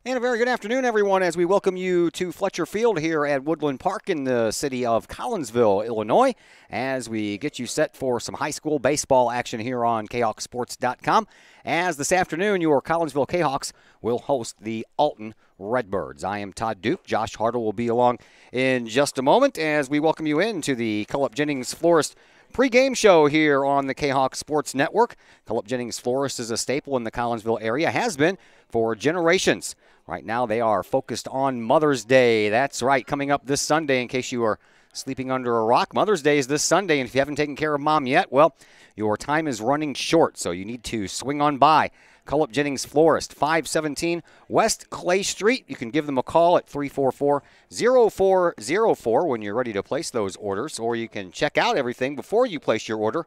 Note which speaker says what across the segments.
Speaker 1: And a very good afternoon, everyone, as we welcome you to Fletcher Field here at Woodland Park in the city of Collinsville, Illinois, as we get you set for some high school baseball action here on KahokSports.com. As this afternoon, your Collinsville Kahoks will host the Alton Redbirds. I am Todd Duke. Josh Hartle will be along in just a moment as we welcome you into the Cullip Jennings Florist pre-game show here on the Kahok Sports Network. Cullip Jennings Florist is a staple in the Collinsville area, has been for generations. Right now they are focused on Mother's Day. That's right, coming up this Sunday, in case you are sleeping under a rock. Mother's Day is this Sunday, and if you haven't taken care of Mom yet, well, your time is running short, so you need to swing on by Cullip Jennings Florist, 517 West Clay Street. You can give them a call at 344-0404 when you're ready to place those orders, or you can check out everything before you place your order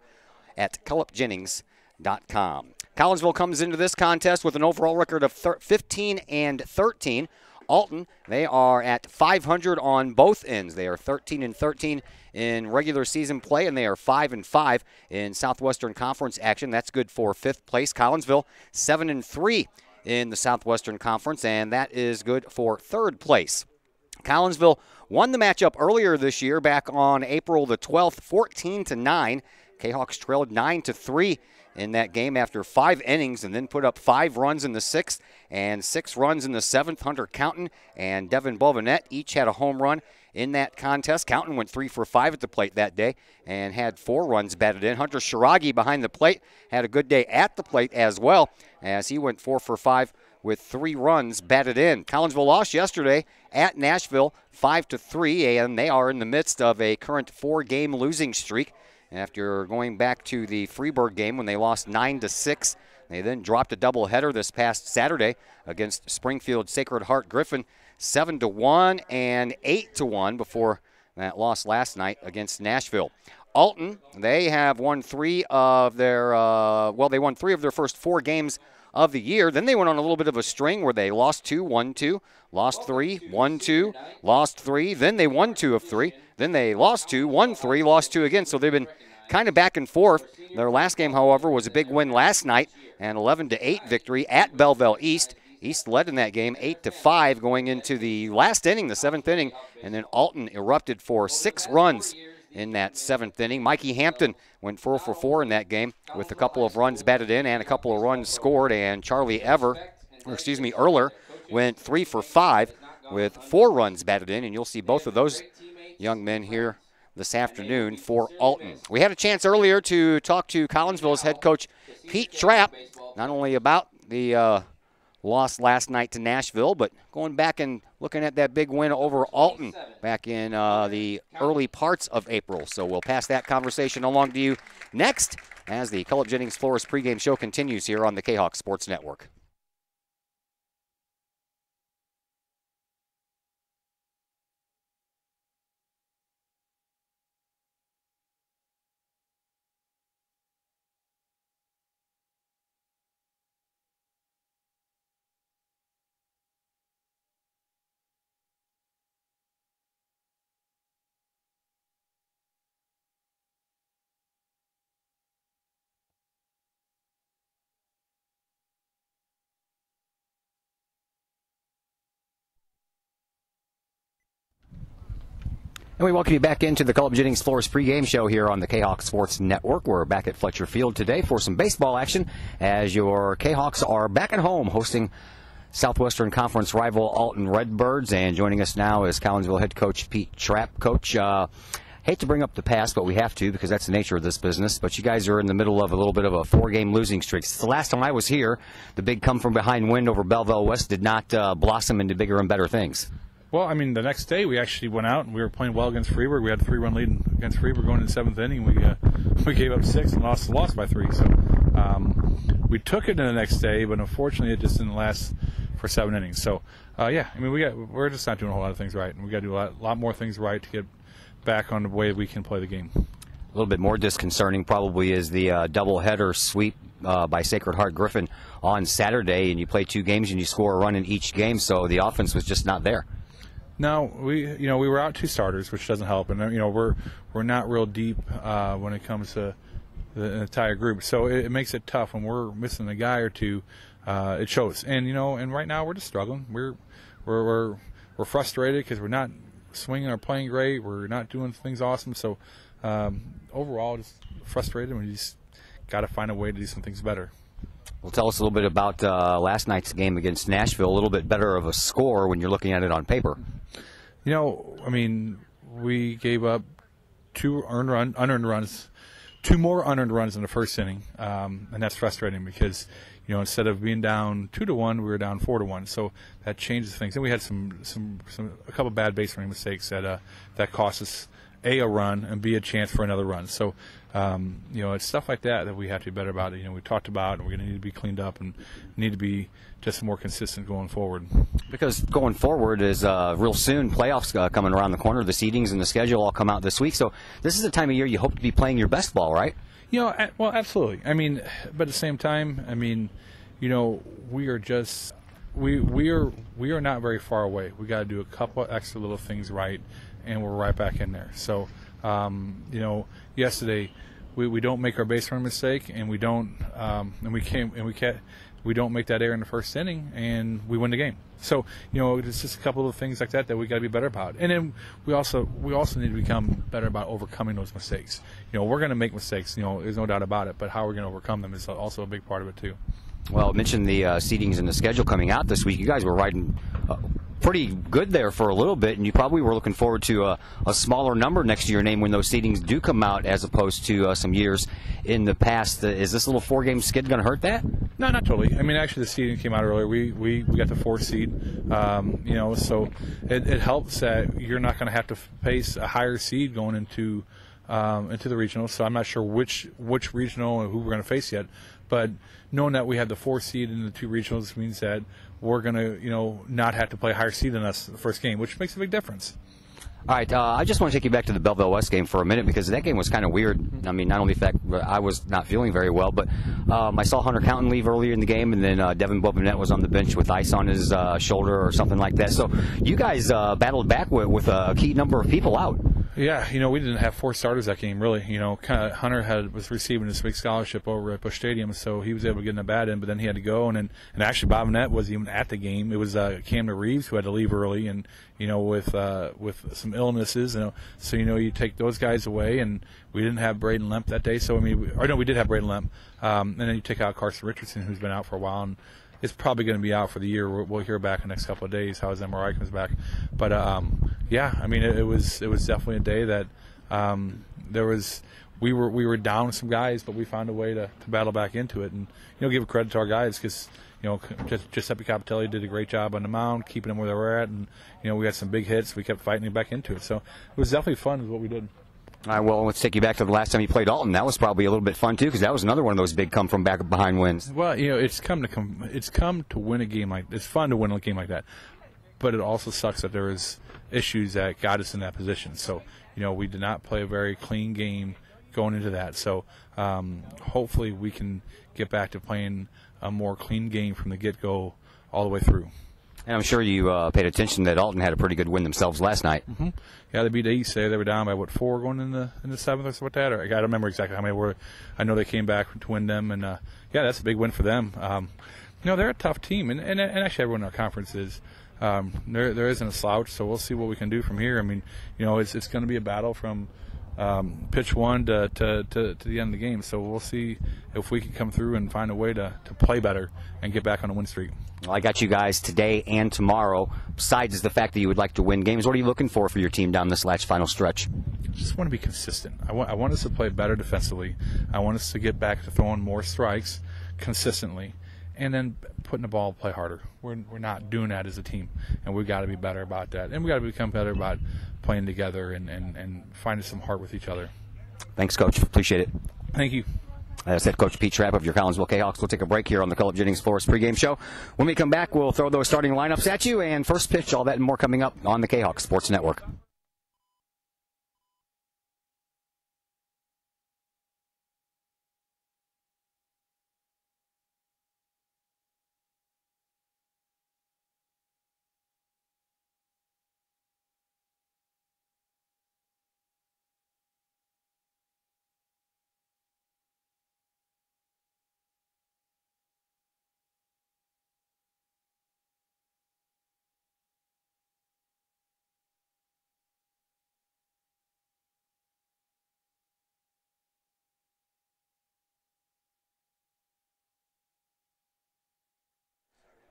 Speaker 1: at CullipJennings.com. Collinsville comes into this contest with an overall record of 15-13. Alton, they are at 500 on both ends. They are 13-13 in regular season play, and they are 5-5 in Southwestern Conference action. That's good for fifth place. Collinsville, 7-3 in the Southwestern Conference, and that is good for third place. Collinsville won the matchup earlier this year, back on April the 12th, 14-9. Kahawks trailed 9-3 in that game after 5 innings, and then put up 5 runs in the 6th and 6 runs in the 7th. Hunter Counton and Devin Bovinette each had a home run in that contest. Counton went 3 for 5 at the plate that day and had 4 runs batted in. Hunter Shiragi behind the plate had a good day at the plate as well, as he went 4 for 5 with 3 runs batted in. Collinsville lost yesterday at Nashville 5-3, and they are in the midst of a current 4-game losing streak after going back to the Freeburg game when they lost 9-6. They then dropped a doubleheader this past Saturday against Springfield Sacred Heart Griffin, 7-1 and 8-1 before that loss last night against Nashville. Alton, they have won 3 of their they won 3 of their first 4 games of the year. Then they went on a little bit of a string where they lost 2, won 2, lost 3, won 2, lost 3. Then they won 2 of 3. Then they lost 2, won 3, lost 2 again. So they've been kind of back and forth. Their last game, however, was a big win last night, an 11-8 victory at Belleville East. East led in that game 8-5 going into the last inning, the 7th inning, and then Alton erupted for 6 runs in that 7th inning. Mikey Hampton went 4 for 4 in that game with a couple of runs batted in and a couple of runs scored, and Charlie Erler went 3 for 5 with 4 runs batted in, and you'll see both of those young men here this afternoon for Alton. We had a chance earlier to talk to Collinsville's head coach Pete Trapp, not only about the loss last night to Nashville, but going back and looking at that big win over Alton back in the early parts of April. So we'll pass that conversation along to you next as the Cullip Jennings Florist pregame show continues here on the Kahok Sports Network. And we welcome you back into the Cullip Jennings Florist pregame show here on the Kahok Sports Network. We're back at Fletcher Field today for some baseball action as your Kahawks are back at home hosting Southwestern Conference rival Alton Redbirds. And joining us now is Collinsville head coach Pete Trapp. Coach, hate to bring up the past, but we have to because that's the nature of this business. But you guys are in the middle of a little bit of a 4-game losing streak. The last time I was here, the big come-from-behind win over Belleville West did not blossom into bigger and better things.
Speaker 2: Well, I mean, the next day we actually went out and we were playing well against Freeburg. We had a 3-run lead against Freeburg going into the 7th inning. We gave up 6 and lost by 3. So we took it in the next day, but unfortunately it just didn't last for 7 innings. So yeah, I mean we're just not doing a whole lot of things right, and we got to do a lot more things right to get back on the way we can play the game. A
Speaker 1: little bit more disconcerting probably is the doubleheader sweep by Sacred Heart Griffin on Saturday, and you play 2 games and you score a run in each game, so the offense was just not there.
Speaker 2: No, we were out 2 starters, which doesn't help, and we're not real deep when it comes to the entire group. So it makes it tough when we're missing a guy or two. It shows, and and right now we're just struggling. We're frustrated because we're not swinging or playing great. We're not doing things awesome. So overall, just frustrated. We just got to find a way to do some things better.
Speaker 1: Well, tell us a little bit about last night's game against Nashville. A little bit better of a score when you're looking at it on paper.
Speaker 2: We gave up two unearned runs, two more unearned runs in the first inning, and that's frustrating because instead of being down 2-1, we were down 4-1. So that changes things. And we had a couple bad base running mistakes that cost us a run and B a chance for another run. So it's stuff like that we have to be better about. We talked about, and we're going to need to be cleaned up and need to be just more consistent going forward.
Speaker 1: Because going forward is real soon, playoffs coming around the corner. The seedings and the schedule all come out this week. So this is the time of year you hope to be playing your best ball, right?
Speaker 2: Well, absolutely. But at the same time, we are just we are not very far away. We got to do a couple of extra little things right, and we're right back in there. So, yesterday we don't make our base running mistake, and we don't we don't make that error in the first inning, and we win the game. So, it's just a couple of things like that we got to be better about. And then we also need to become better about overcoming those mistakes. We're going to make mistakes. There's no doubt about it. But how we're going to overcome them is also a big part of it too.
Speaker 1: Well, I mentioned the seedings and the schedule coming out this week. You guys were riding pretty good there for a little bit, and you probably were looking forward to a smaller number next to your name when those seedings do come out, as opposed to some years in the past. Is this little 4-game skid going to hurt that?
Speaker 2: No, not totally. Actually, the seeding came out earlier. We got the 4th seed, so it helps that you're not going to have to face a higher seed going into the regional. So I'm not sure which regional and who we're going to face yet, but knowing that we have the 4th seed in the 2 regionals means that we're going to, not have to play a higher seed than us the first game, which makes a big difference.
Speaker 1: All right, I just want to take you back to the Belleville West game for a minute, because that game was kind of weird. Not only the fact I was not feeling very well, but I saw Hunter Counton leave earlier in the game, and then Devin Bobinette was on the bench with ice on his shoulder or something like that. So you guys battled back with a key number of people out.
Speaker 2: Yeah, we didn't have 4 starters that game, really. Hunter was receiving his big scholarship over at Busch Stadium, so he was able to get in the bat in, but then he had to go. And actually, Bobinette wasn't even at the game. It was Camden Reeves who had to leave early, and with some illnesses. So you take those guys away, and we didn't have Braden Lemp that day. So we did have Braden Lemp, and then you take out Carson Richardson, who's been out for a while, and it's probably going to be out for the year. We'll hear back in the next couple of days how his MRI comes back. But it was definitely a day that we were down some guys, but we found a way to battle back into it, and give credit to our guys, because Giuseppe Capitelli did a great job on the mound, keeping them where they were at, and we had some big hits. We kept fighting back into it, so it was definitely fun, is what we did.
Speaker 1: All right, well, let's take you back to the last time you played Alton. That was probably a little bit fun too, because that was another one of those big come from back behind wins.
Speaker 2: Well, it's come to win a game like it's fun to win a game like that, but it also sucks that there is issues that got us in that position. So we did not play a very clean game going into that. So hopefully we can get back to playing a more clean game from the get-go all the way through.
Speaker 1: And I'm sure you paid attention that Alton had a pretty good win themselves last night.
Speaker 2: Mm-hmm. Yeah, they beat the East. They were down by 4 going in the 7th or something like that. Or I don't remember exactly how many were. I know they came back to win them, and that's a big win for them. They're a tough team, and actually everyone in our conference is. There isn't a slouch, so we'll see what we can do from here. It's going to be a battle from pitch one to the end of the game. So we'll see if we can come through and find a way to play better and get back on a win streak.
Speaker 1: Well, I got you guys today and tomorrow. Besides the fact that you would like to win games, what are you looking for your team down this final stretch?
Speaker 2: I just want to be consistent. I want us to play better defensively. I want us to get back to throwing more strikes consistently, and then putting the ball, play harder. We're not doing that as a team, and we've got to be better about that. And we've got to become better about playing together and finding some heart with each other.
Speaker 1: Thanks, Coach. Appreciate it.
Speaker 2: Thank you.
Speaker 1: As head coach Pete Trapp of your Collinsville Kahawks. We'll take a break here on the Caleb Jennings Forest pregame show. When we come back, we'll throw those starting lineups at you, and first pitch, all that and more coming up on the Kahawks Sports Network.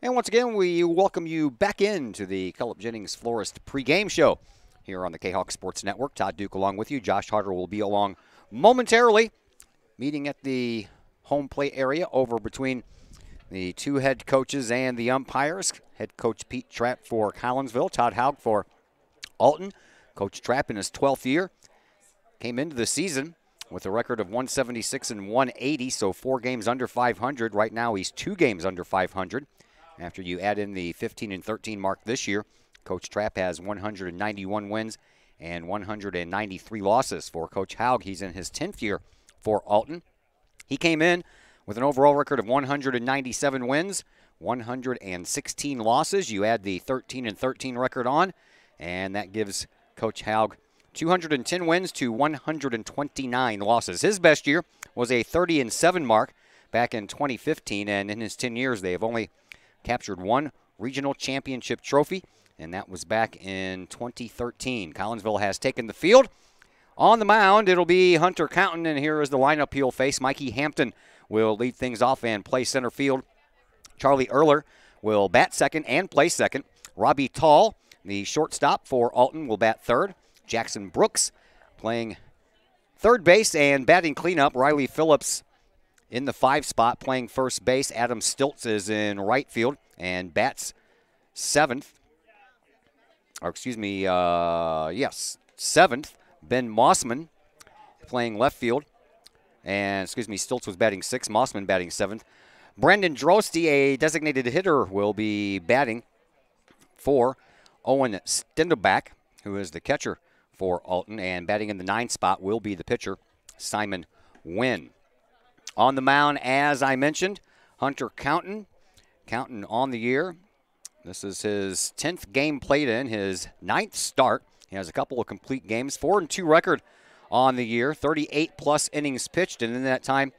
Speaker 1: And once again, we welcome you back into the Caleb Jennings Florist pregame show here on the Kahok Sports Network. Todd Duke along with you. Josh Harder will be along momentarily, meeting at the home plate area over between the two head coaches and the umpires. Head coach Pete Trapp for Collinsville, Todd Haug for Alton. Coach Trapp in his 12th year came into the season with a record of 176 and 180, so 4 games under 500. Right now he's 2 games under 500. After you add in the 15 and 13 mark this year, Coach Trapp has 191 wins and 193 losses. For Coach Haug, he's in his 10th year for Alton. He came in with an overall record of 197 wins, 116 losses. You add the 13 and 13 record on, and that gives Coach Haug 210 wins to 129 losses. His best year was a 30 and 7 mark back in 2015, and in his 10 years, they have only captured 1 regional championship trophy, and that was back in 2013. Collinsville has taken the field. On the mound, it'll be Hunter Counton, and here is the lineup he'll face. Mikey Hampton will lead things off and play center field. Charlie Erler will bat second and play second. Robbie Tall, the shortstop for Alton, will bat third. Jackson Brooks playing third base and batting cleanup. Riley Phillips in the 5 spot playing first base. Adam Stiltz is in right field and bats seventh. Seventh. Ben Mossman playing left field. And, Stiltz was batting 6th, Mossman batting 7th. Brendan Drosty, a designated hitter, will be batting for Owen Stendelbach, who is the catcher for Alton, and batting in the 9th spot will be the pitcher, Simon Wynn. On the mound, as I mentioned, Hunter Counton. Counton on the year. This is his 10th game played in, his 9th start. He has a couple of complete games, 4-2 record on the year, 38-plus innings pitched, and in that time,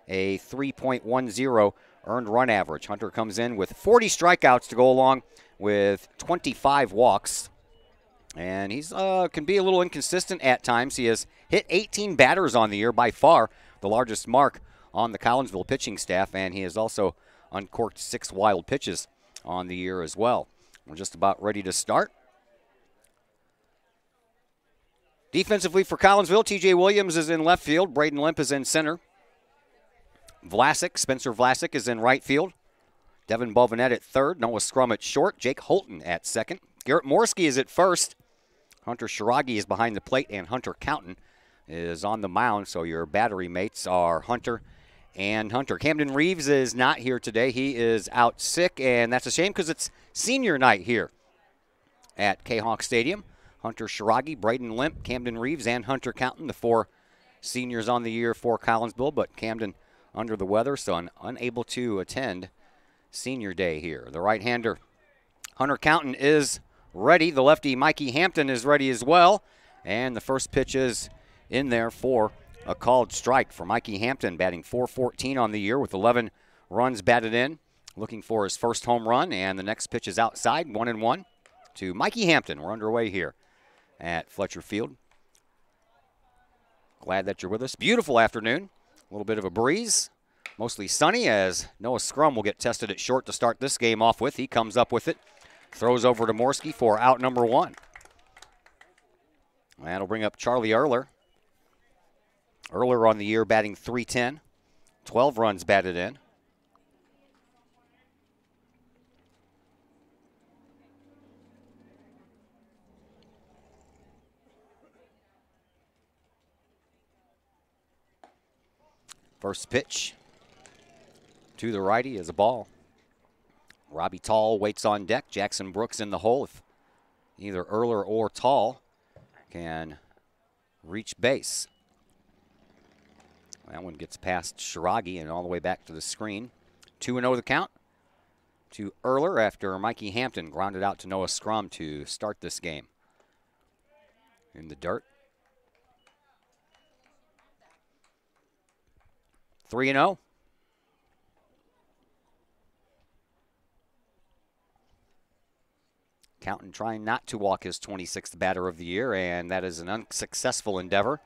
Speaker 1: a 3.10 earned run average. Hunter comes in with 40 strikeouts to go along with 25 walks. And he's can be a little inconsistent at times. He has hit 18 batters on the year, by far the largest mark on the Collinsville pitching staff, and he has also uncorked 6 wild pitches on the year as well. We're just about ready to start. Defensively for Collinsville, TJ Williams is in left field. Braden Limp is in center. Spencer Vlasic is in right field. Devin Bovenet at third. Noah Scrum at short. Jake Holton at second. Garrett Morski is at first. Hunter Shiragi is behind the plate, and Hunter Counton is on the mound, so your battery mates are Hunter and Hunter. Camden Reeves is not here today. He is out sick, and that's a shame because it's senior night here at Kahok Stadium. Hunter Shiragi, Braden Limp, Camden Reeves, and Hunter Counton, the 4 seniors on the year for Collinsville, but Camden under the weather, so unable to attend senior day here. The right-hander, Hunter Counton, is ready. The lefty, Mikey Hampton, is ready as well. And the first pitch is in there for a called strike for Mikey Hampton, batting .414 on the year with 11 runs batted in, looking for his first home run. And the next pitch is outside, 1-1 to Mikey Hampton. We're underway here at Fletcher Field. Glad that you're with us. Beautiful afternoon. A little bit of a breeze. Mostly sunny as Noah Scrum will get tested at short to start this game off with. He comes up with it. Throws over to Morski for out number 1. That'll bring up Charlie Erler. Erler on the year batting .310. 12 runs batted in. First pitch to the righty is a ball. Robbie Tall waits on deck. Jackson Brooks in the hole. If either Erler or Tall can reach base. That one gets past Shiragi and all the way back to the screen. 2-0 the count to Erler after Mikey Hampton grounded out to Noah Scrum to start this game. In the dirt. 3-0. Counton trying not to walk his 26th batter of the year, and that is an unsuccessful endeavor.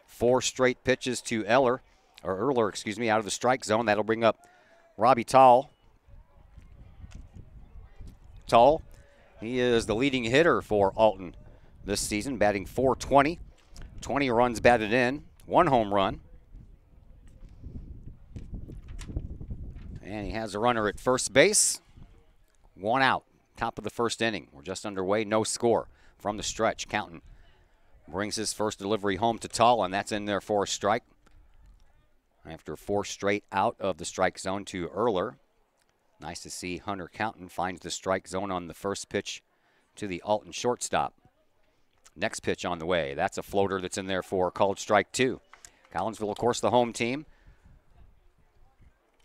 Speaker 1: 4 straight pitches to Erler, out of the strike zone. That'll bring up Robbie Tall. Tull. He is the leading hitter for Alton this season, batting .420. 20 runs batted in, 1 home run. And he has a runner at first base. 1 out, top of the first inning. We're just underway, no score from the stretch. Counting brings his first delivery home to Tull, and that's in there for a strike. After 4 straight out of the strike zone to Erler. Nice to see Hunter Counton finds the strike zone on the first pitch to the Alton shortstop. Next pitch on the way. That's a floater that's in there for called strike 2. Collinsville, of course, the home team.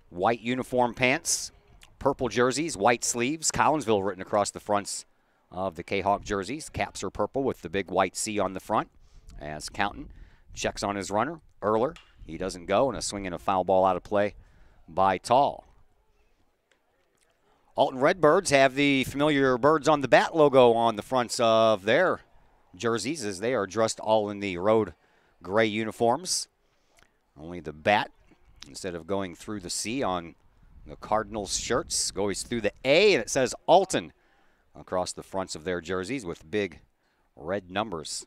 Speaker 1: White uniform pants, purple jerseys, white sleeves. Collinsville written across the fronts of the Kahok jerseys. Caps are purple with the big white C on the front. As Counton checks on his runner, Erler. He doesn't go, and a swing and a foul ball out of play by Tull. Alton Redbirds have the familiar Birds on the Bat logo on the fronts of their jerseys as they are dressed all in the road gray uniforms. Only the bat, instead of going through the C on the Cardinals shirts, goes through the A, and it says Alton across the fronts of their jerseys with big red numbers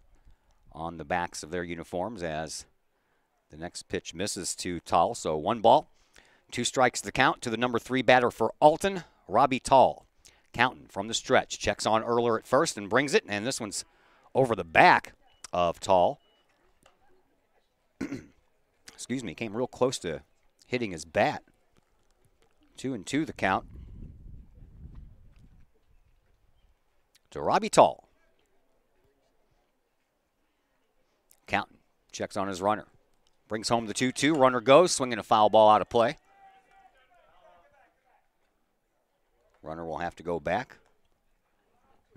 Speaker 1: on the backs of their uniforms as the next pitch misses to Tull. So 1 ball, 2 strikes the count to the number 3 batter for Alton, Robbie Tull. Counting from the stretch, checks on Erler at first and brings it, and this one's over the back of Tull. Excuse me, came real close to hitting his bat. 2-2 the count to Robbie Tull. Counting, checks on his runner. Brings home the 2-2, runner goes, swinging a foul ball out of play. Runner will have to go back,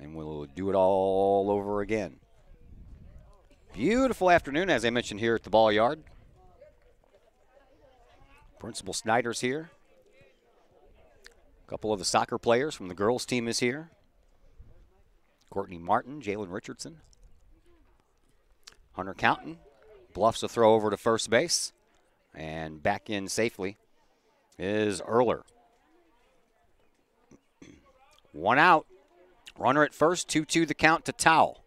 Speaker 1: and we'll do it all over again. Beautiful afternoon, as I mentioned, here at the ball yard. Principal Snyder's here. A couple of the soccer players from the girls' team is here. Courtney Martin, Jalen Richardson. Hunter Counton bluffs a throw over to first base, and back in safely is Erler. 1 out. Runner at first, 2-2 the count to Tull.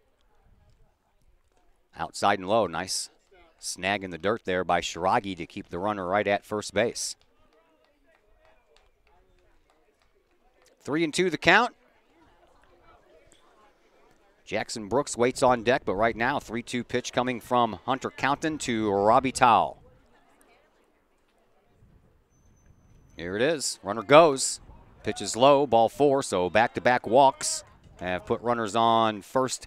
Speaker 1: Outside and low, nice snag in the dirt there by Shiragi to keep the runner right at first base. 3-2 the count. Jackson Brooks waits on deck, but right now 3-2 pitch coming from Hunter Counton to Robbie Tull. Here it is, runner goes. Pitch is low, ball 4, so back-to-back walks have put runners on first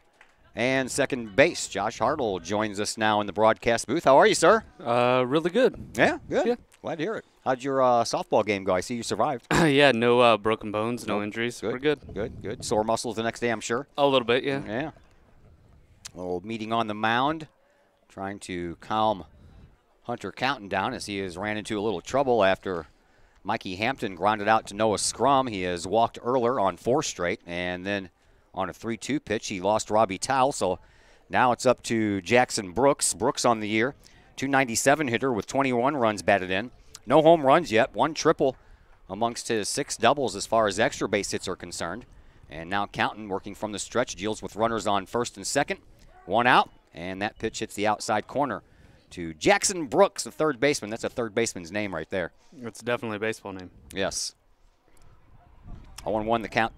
Speaker 1: and second base. Josh Hartle joins us now in the broadcast booth. How are you, sir?
Speaker 3: Really good.
Speaker 1: Yeah, good. Yeah. Glad to hear it. How'd your softball game go? I see you survived.
Speaker 3: Yeah, no broken bones, no injuries.
Speaker 1: Good.
Speaker 3: We're good.
Speaker 1: Good. Sore muscles the next day, I'm sure?
Speaker 3: A little bit, yeah.
Speaker 1: Yeah. A little meeting on the mound, trying to calm Hunter Counton down as he has ran into a little trouble after Mikey Hampton grounded out to Noah Scrum. He has walked Erler on 4 straight, and then on a 3-2 pitch, he lost Robbie Tull. So now it's up to Jackson Brooks. Brooks on the year, .297 hitter with 21 runs batted in. No home runs yet, 1 triple amongst his 6 doubles as far as extra base hits are concerned. And now Counton working from the stretch, deals with runners on first and second. 1 out, and that pitch hits the outside corner to Jackson Brooks, the third baseman. That's a third baseman's name right there.
Speaker 3: It's definitely a baseball name.
Speaker 1: Yes. 0-1 the count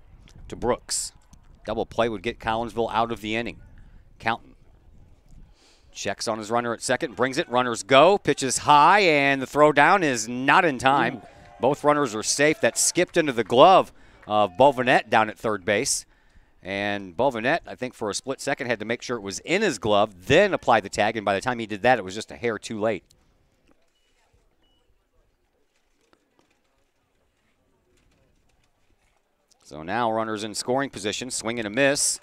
Speaker 1: to Brooks. Double play would get Collinsville out of the inning. Counton checks on his runner at second, brings it. Runners go, pitches high, and the throw down is not in time. Ooh. Both runners are safe. That skipped into the glove of Bovinette down at third base. And Bovinette, I think for a split second, had to make sure it was in his glove, then apply the tag, and by the time he did that, it was just a hair too late. So now runners in scoring position, swing and a miss,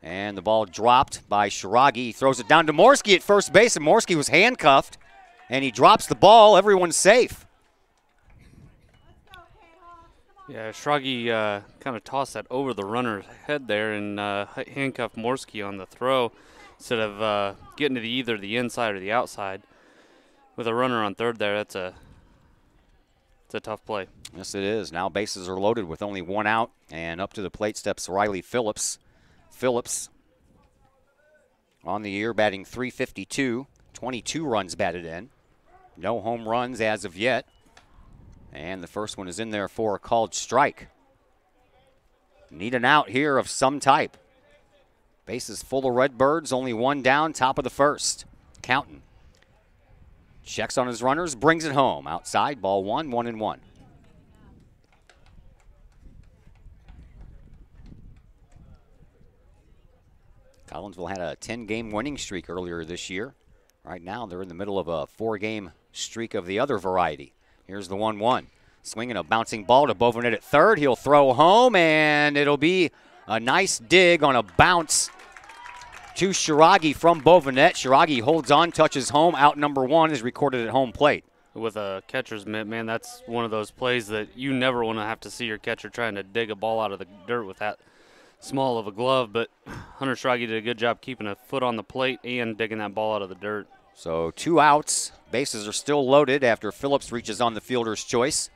Speaker 1: and the ball dropped by Shiragi. He throws it down to Morski at first base, and Morski was handcuffed, and he drops the ball. Everyone's safe.
Speaker 3: Yeah, Shiragi kind of tossed that over the runner's head there and handcuffed Morski on the throw instead of getting to either the inside or the outside. With a runner on third there, it's a It's a tough play.
Speaker 1: Yes, it is. Now bases are loaded with only one out, and up to the plate steps Riley Phillips. Phillips on the year batting .352, 22 runs batted in. No home runs as of yet. And the first one is in there for a called strike. Need an out here of some type. Bases full of Redbirds, only one down, top of the first. Counting. Checks on his runners, brings it home. Outside, ball 1-1. Collinsville had a 10-game winning streak earlier this year. Right now, they're in the middle of a 4-game streak of the other variety. Here's the 1-1. Swinging a bouncing ball to Bovenet at third. He'll throw home, and it'll be a nice dig on a bounce to Shiragi from Bovenet. Shiragi holds on, touches home. Out number 1 is recorded at home plate.
Speaker 3: With a catcher's mitt, man, that's one of those plays that you never want to have to see your catcher trying to dig a ball out of the dirt with that small of a glove. But Hunter Shiragi did a good job keeping a foot on the plate and digging that ball out of the dirt.
Speaker 1: So 2 outs. Bases are still loaded after Phillips reaches on the fielder's choice.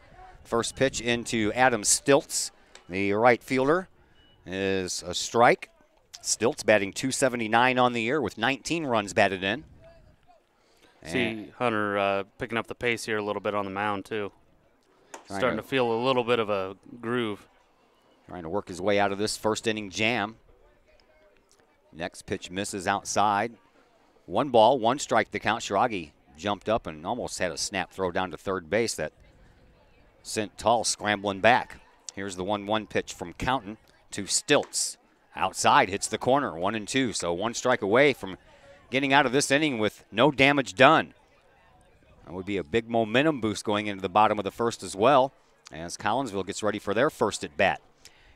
Speaker 1: First pitch into Adam Stilts, the right fielder, is a strike. Stilts batting .279 on the year with 19 runs batted in.
Speaker 3: See Hunter picking up the pace here a little bit on the mound, too. Starting to feel a little bit of a groove.
Speaker 1: Trying to work his way out of this first inning jam. Next pitch misses outside. 1 ball, 1 strike to count. Shiragi jumped up and almost had a snap throw down to third base that sent Tall scrambling back. Here's the 1-1 pitch from Countin to Stilts. Outside, hits the corner, 1-2. So 1 strike away from getting out of this inning with no damage done. That would be a big momentum boost going into the bottom of the first as well, as Collinsville gets ready for their first at bat.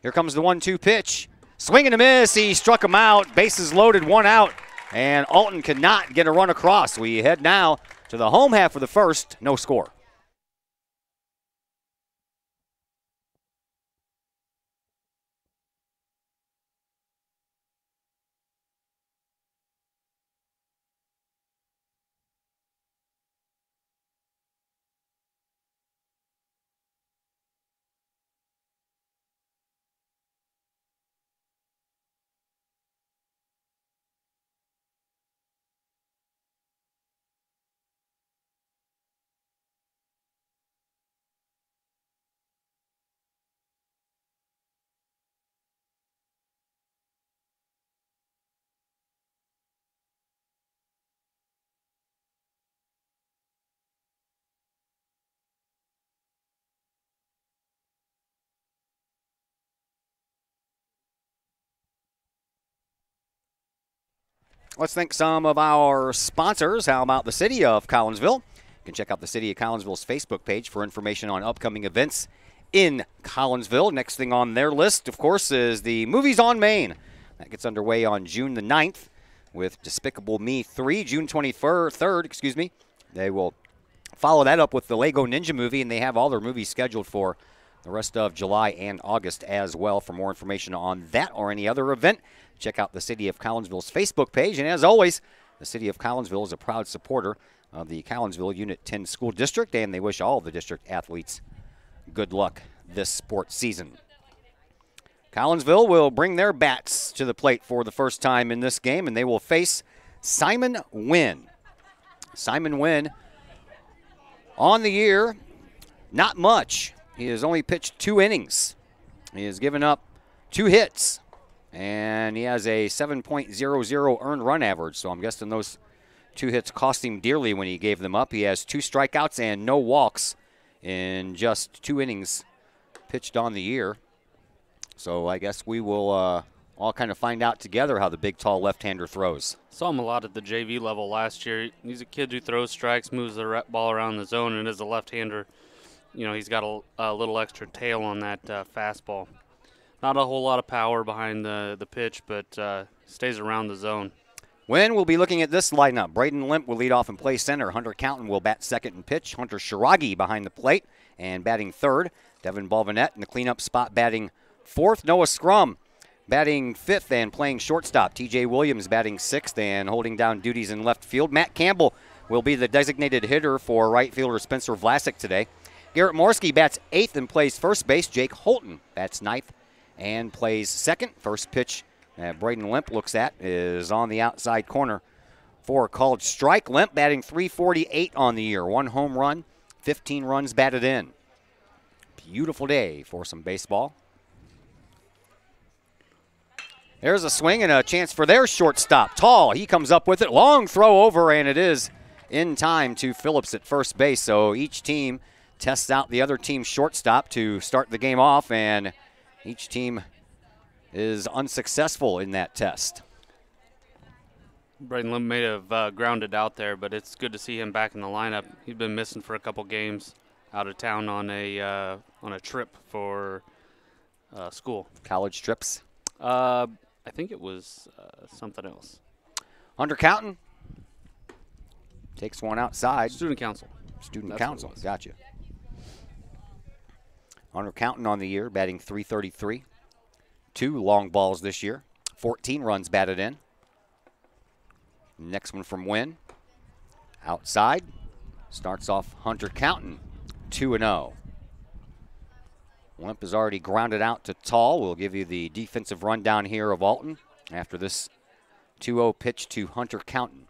Speaker 1: Here comes the 1-2 pitch. Swing and a miss. He struck him out. Bases loaded, 1 out. And Alton could not get a run across. We head now to the home half of the first. No score. Let's thank some of our sponsors. How about the City of Collinsville? You can check out the City of Collinsville's Facebook page for information on upcoming events in Collinsville. Next thing on their list, of course, is the Movies on Main. That gets underway on June the 9th with Despicable Me 3, June 23rd. They will follow that up with the Lego Ninja movie, and they have all their movies scheduled for the rest of July and August as well. For more information on that or any other event, check out the City of Collinsville's Facebook page. And as always, the City of Collinsville is a proud supporter of the Collinsville Unit 10 School District, and they wish all the district athletes good luck this sports season. Collinsville will bring their bats to the plate for the first time in this game, and they will face Simon Wynn. Simon Wynn on the year, not much. He has only pitched 2 innings. He has given up 2 hits, and he has a 7.00 earned run average. So I'm guessing those 2 hits cost him dearly when he gave them up. He has 2 strikeouts and no walks in just 2 innings pitched on the year. So I guess we will all kind of find out together how the big, tall left-hander throws.
Speaker 3: Saw him a lot at the JV level last year. He's a kid who throws strikes, moves the ball around the zone, and as a left-hander, you know, he's got a little extra tail on that fastball. Not a whole lot of power behind the pitch, but stays around the zone.
Speaker 1: Wynn will be looking at this lineup. Braden Limp will lead off and play center. Hunter Countin will bat second and pitch. Hunter Shiragi behind the plate and batting third. Devin Balvanette in the cleanup spot batting fourth. Noah Scrum batting fifth and playing shortstop. TJ Williams batting sixth and holding down duties in left field. Matt Campbell will be the designated hitter for right fielder Spencer Vlasic today. Garrett Morski bats 8th and plays first base. Jake Holton bats 9th and plays second. First pitch that Braden Limp looks at is on the outside corner for a called strike. Limp batting .348 on the year. 1 home run, 15 runs batted in. Beautiful day for some baseball. There's a swing and a chance for their shortstop. Tall, he comes up with it. Long throw over, and it is in time to Phillips at first base. So each team tests out the other team's shortstop to start the game off, and each team is unsuccessful in that test.
Speaker 3: Braden Limp may have grounded out there, but it's good to see him back in the lineup. He's been missing for a couple games out of town on a trip for school.
Speaker 1: College trips?
Speaker 3: I think it was something else.
Speaker 1: Hunter Counton takes one outside.
Speaker 3: Student council.
Speaker 1: Student council, gotcha. Hunter Counton on the year, batting .333. 2 long balls this year. 14 runs batted in. Next one from Wynn. Outside. Starts off Hunter Counton, 2-0. Limp is already grounded out to Tall. We'll give you the defensive rundown here of Alton after this 2-0 pitch to Hunter Counton.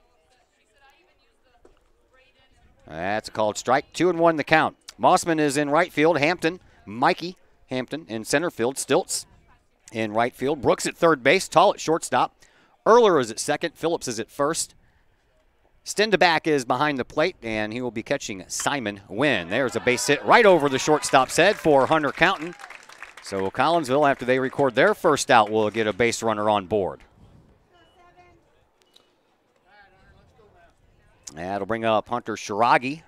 Speaker 1: That's a called strike. 2-1 the count. Mossman is in right field. Mikey Hampton in center field. Stilts in right field. Brooks at third base. Tall at shortstop. Erler is at second. Phillips is at first. Stendeback is behind the plate, and he will be catching Simon Wynn. There's a base hit right over the shortstop's head for Hunter Counton. So Collinsville, after they record their first out, will get a base runner on board. That'll bring up Hunter Shiragi.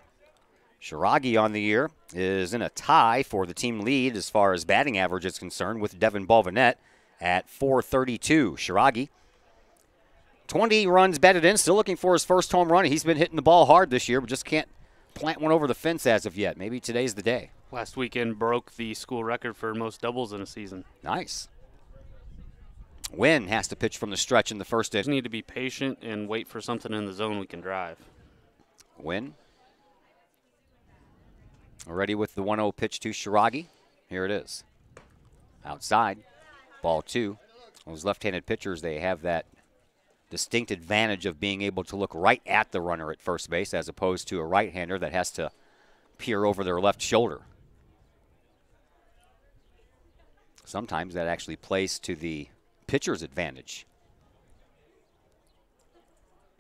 Speaker 1: Shiragi on the year is in a tie for the team lead as far as batting average is concerned with Devin Bovinet at .432. Shiragi, 20 runs batted in, still looking for his first home run. He's been hitting the ball hard this year, but just can't plant one over the fence as of yet. Maybe today's the day.
Speaker 3: Last weekend broke the school record for most doubles in a season.
Speaker 1: Nice. Wynn has to pitch from the stretch in the first inning.
Speaker 3: Just need to be patient and wait for something in the zone we can drive.
Speaker 1: Wynn. Already with the 1-0 pitch to Shiragi. Here it is. Outside. Ball 2. Those left-handed pitchers, they have that distinct advantage of being able to look right at the runner at first base as opposed to a right-hander that has to peer over their left shoulder. Sometimes that actually plays to the pitcher's advantage.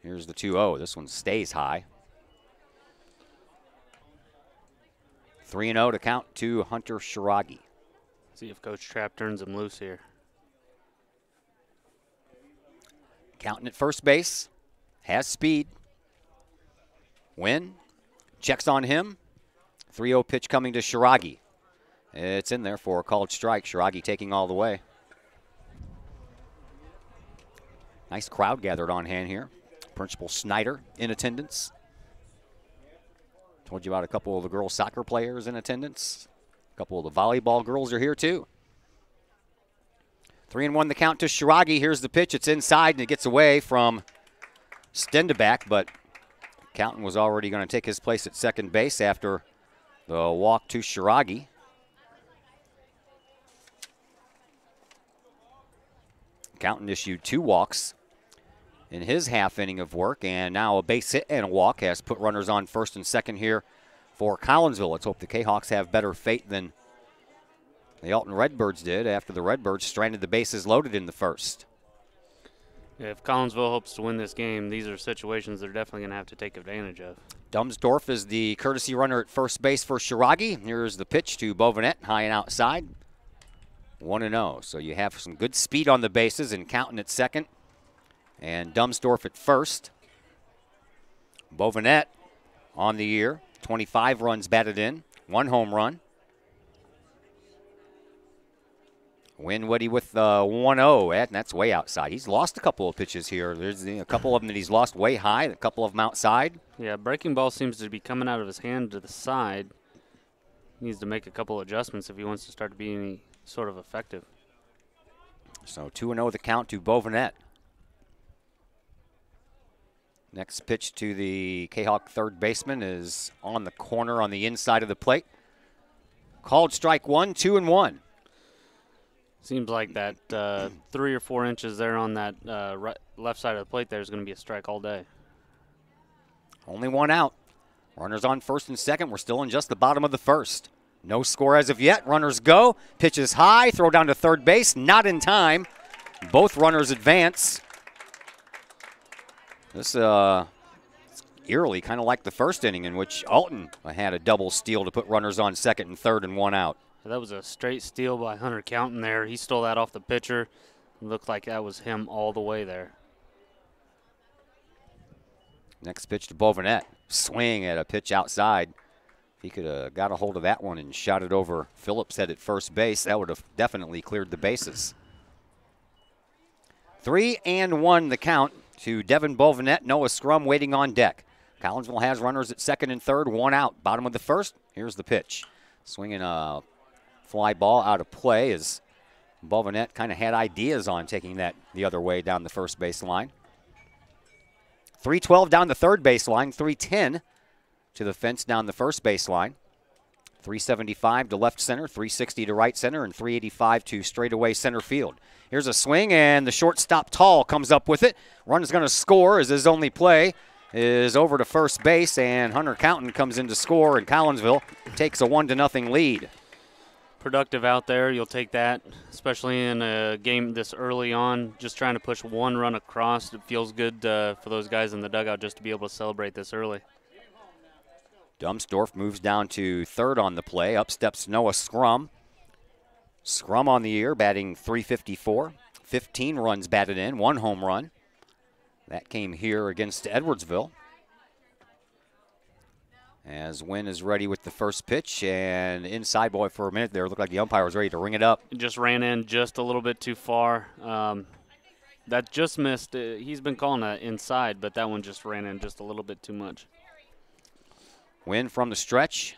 Speaker 1: Here's the 2-0. This one stays high. 3-0 to count to Hunter Shiragi.
Speaker 3: See if Coach Trapp turns him loose here.
Speaker 1: Counting at first base, has speed. Wynn checks on him. 3-0 pitch coming to Shiragi. It's in there for a called strike. Shiragi taking all the way. Nice crowd gathered on hand here. Principal Snyder in attendance. Told you about a couple of the girls soccer players in attendance. A couple of the volleyball girls are here too. 3-1 the count to Shiragi. Here's the pitch. It's inside, and it gets away from Stendeback, but Counton was already going to take his place at second base after the walk to Shiragi. Counton issued 2 walks in his half inning of work, and now a base hit and a walk has put runners on first and second here for Collinsville. Let's hope the Kahawks have better fate than the Alton Redbirds did after the Redbirds stranded the bases loaded in the first.
Speaker 3: Yeah, if Collinsville hopes to win this game, these are situations they're definitely going to have to take advantage of.
Speaker 1: Dumsdorf is the courtesy runner at first base for Shiragi. Here's the pitch to Bovinet, high and outside. 1-0. So you have some good speed on the bases, and Counton at second and Dumsdorf at first. Bovinet on the year, 25 runs batted in, 1 home run. Winwoody with 1-0, and that's way outside. He's lost a couple of pitches here. There's a couple of them that he's lost way high, a couple of them outside.
Speaker 3: Yeah, breaking ball seems to be coming out of his hand to the side. He needs to make a couple adjustments if he wants to start to be any sort of effective.
Speaker 1: So 2-0 the count to Bovinet. Next pitch to the Kahok third baseman is on the corner on the inside of the plate. Called strike 1, 2-1.
Speaker 3: Seems like that 3 or 4 inches there on that left side of the plate there is going to be a strike all day.
Speaker 1: Only one out. Runners on first and second. We're still in just the bottom of the first. No score as of yet. Runners go. Pitch is high. Throw down to third base. Not in time. Both runners advance. This eerily kind of like the first inning in which Alton had a double steal to put runners on second and third and one out.
Speaker 3: That was a straight steal by Hunter Counton there. He stole that off the pitcher. It looked like that was him all the way there.
Speaker 1: Next pitch to Bovenet. Swing at a pitch outside. If he could have got a hold of that one and shot it over Phillips' head at first base, that would have definitely cleared the bases. 3-1 the count to Devin Bovenet. Noah Scrum waiting on deck. Collinsville has runners at second and third, one out. Bottom of the first, here's the pitch. Swinging a fly ball out of play as Bovenet kind of had ideas on taking that the other way down the first base line. 312 down the third base line, 310 to the fence down the first base line. 375 to left center, 360 to right center, and 385 to straightaway center field. Here's a swing, and the shortstop Tall comes up with it. Run's going to score as his only play is over to first base, and Hunter Counton comes in to score, and Collinsville takes a 1-0 lead.
Speaker 3: Productive out there. You'll take that, especially in a game this early on. Just trying to push one run across. It feels good for those guys in the dugout just to be able to celebrate this early.
Speaker 1: Dumsdorf moves down to third on the play. Up steps Noah Scrum. Scrum on the year, batting .354. 15 runs batted in, 1 home run. That came here against Edwardsville. As Wynn is ready with the first pitch, and inside boy for a minute there. Looked like the umpire was ready to ring it up.
Speaker 3: It just ran in just a little bit too far. That just missed. He's been calling that inside, but that one just ran in just a little bit too much.
Speaker 1: Wynn from the stretch.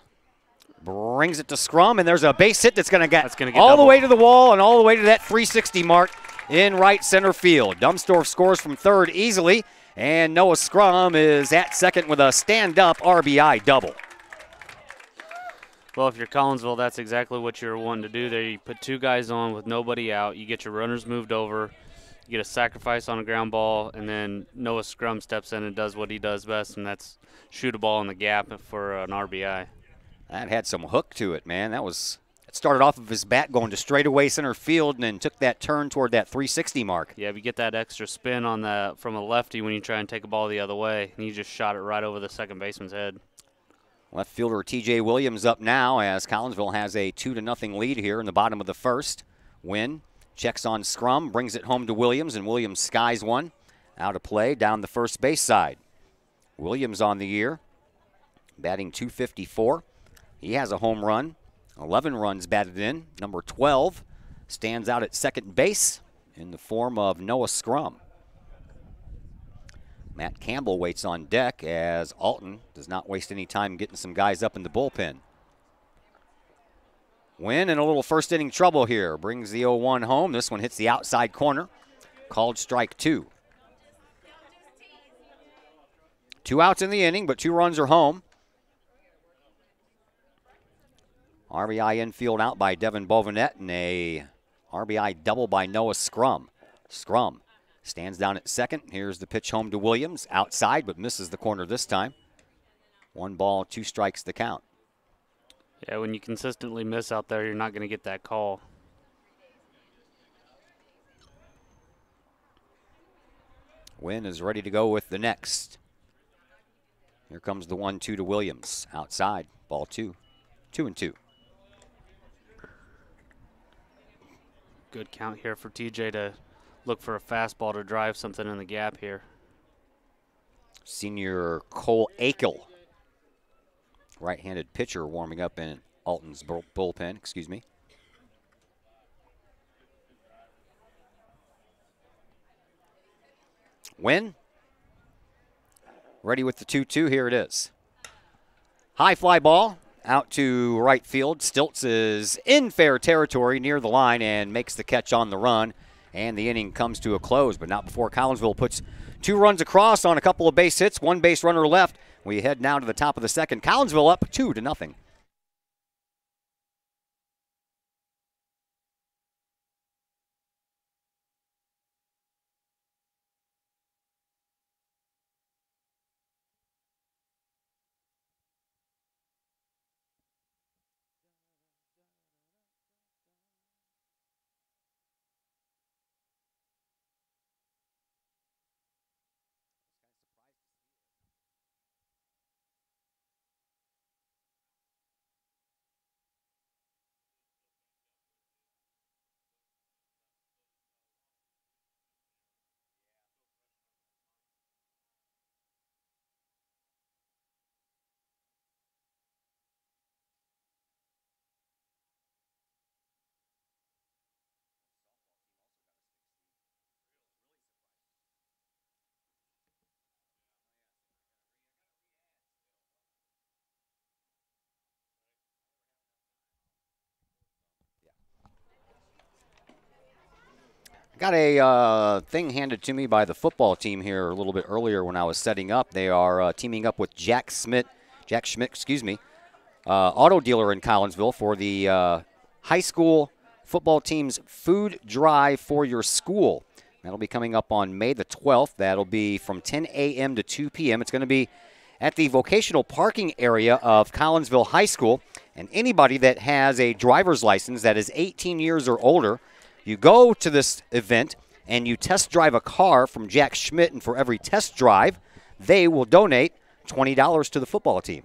Speaker 1: Brings it to Scrum, and there's a base hit that's going to get all
Speaker 3: double.
Speaker 1: the way to the wall and all the way to that 360 mark in right center field. Dumsdorf scores from third easily, and Noah Scrum is at second with a stand-up RBI double.
Speaker 3: Well, if you're Collinsville, that's exactly what you're wanting to do there. You put 2 guys on with nobody out. You get your runners moved over. You get a sacrifice on a ground ball, and then Noah Scrum steps in and does what he does best, and that's shoot a ball in the gap for an RBI.
Speaker 1: That had some hook to it, man. It started off of his bat going to straightaway center field and then took that turn toward that 360 mark.
Speaker 3: Yeah, if you get that extra spin from a lefty when you try and take a ball the other way, and you just shot it right over the second baseman's head.
Speaker 1: Left fielder T.J. Williams up now as Collinsville has a 2-0 lead here in the bottom of the first. Wynn checks on Scrum, brings it home to Williams, and Williams skies one out of play down the first base side. Williams on the year, batting .254. He has a home run, 11 runs batted in. Number 12 stands out at second base in the form of Noah Scrum. Matt Campbell waits on deck as Alton does not waste any time getting some guys up in the bullpen. Wynn in a little first inning trouble here. Brings the 0-1 home. This one hits the outside corner. Called strike 2. 2 outs in the inning, but 2 runs are home. RBI infield out by Devin Bovenet and a RBI double by Noah Scrum. Scrum stands down at second. Here's the pitch home to Williams. Outside, but misses the corner this time. 1 ball, 2 strikes the count.
Speaker 3: Yeah, when you consistently miss out there, you're not going to get that call.
Speaker 1: Wynn is ready to go with the next. Here comes the 1-2 to Williams. Outside, ball 2. 2-2.
Speaker 3: Good count here for TJ to look for a fastball to drive something in the gap here.
Speaker 1: Senior Cole Akel, right-handed pitcher, warming up in Alton's bullpen. Excuse me. Wynn, ready with the 2-2. Here it is. High fly ball out to right field. Stiltz is in fair territory near the line and makes the catch on the run. And the inning comes to a close, but not before Collinsville puts 2 runs across on a couple of base hits. 1 base runner left. We head now to the top of the second. Collinsville up 2-0. Got a thing handed to me by the football team here a little bit earlier when I was setting up. They are teaming up with Jack Schmidt, auto dealer in Collinsville for the high school football team's food drive for your school. That'll be coming up on May the 12th. That'll be from 10 a.m. to 2 p.m. It's going to be at the vocational parking area of Collinsville High School. And anybody that has a driver's license that is 18 years or older, you go to this event and you test drive a car from Jack Schmidt, and for every test drive, they will donate $20 to the football team.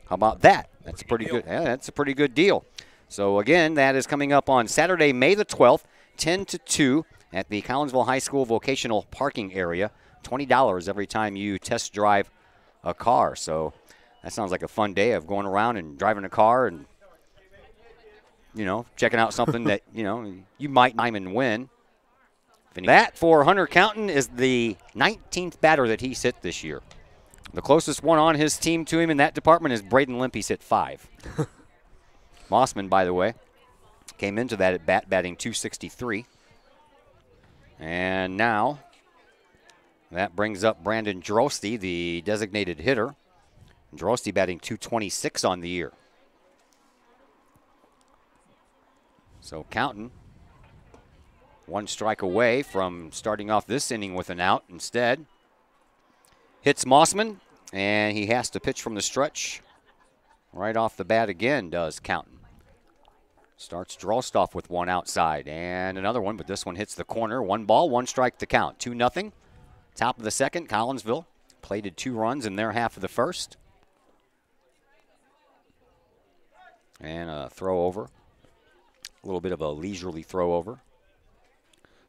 Speaker 1: How about that? That's pretty good. Yeah, that's a pretty good deal. So again, that is coming up on Saturday, May the 12th, 10 to 2 at the Collinsville High School vocational parking area. $20 every time you test drive a car. So that sounds like a fun day of going around and driving a car and, you know, checking out something that, you know, you might time and win. That for Hunter Counton is the 19th batter that he's hit this year. The closest one on his team to him in that department is Braden Limp. He's hit 5. Mossman, by the way, came into that at bat batting .263. And now that brings up Brandon Drosty, the designated hitter. Drosty batting .226 on the year. So Counton, one strike away from starting off this inning with an out. Instead, hits Mossman, and he has to pitch from the stretch. Right off the bat again does Counton. Starts Drostoff with one outside and another one, but this one hits the corner. 1 ball, 1 strike to count. 2-0. Top of the second, Collinsville plated 2 runs in their half of the first. And a throw over. A little bit of a leisurely throw over.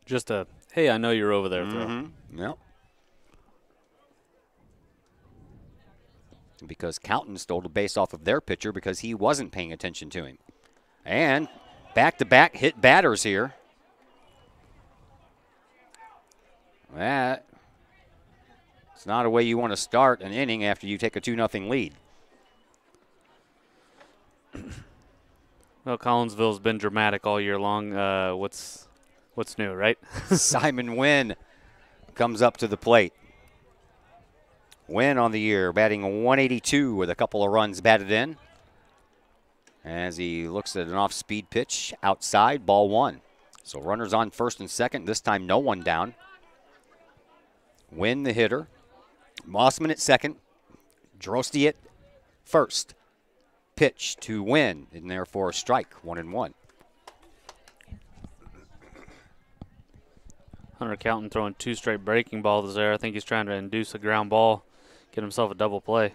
Speaker 3: Just a, hey, I know you're over there throw.
Speaker 1: Yep. Because Counton stole the base off of their pitcher because he wasn't paying attention to him. And back-to-back hit batters here. That it's not a way you want to start an inning after you take a 2-0 lead.
Speaker 3: Well, Collinsville's been dramatic all year long. What's new, right?
Speaker 1: Simon Wynn comes up to the plate. Wynn on the year, batting 182 with a couple of runs batted in. As he looks at an off-speed pitch outside, ball 1. So runners on first and second, this time no one down. Wynn the hitter. Mossman at second. Drosty at first. Pitch to Wynn, and therefore a strike, 1-1.
Speaker 3: Hunter Counton throwing 2 straight breaking balls there. I think he's trying to induce a ground ball, get himself a double play.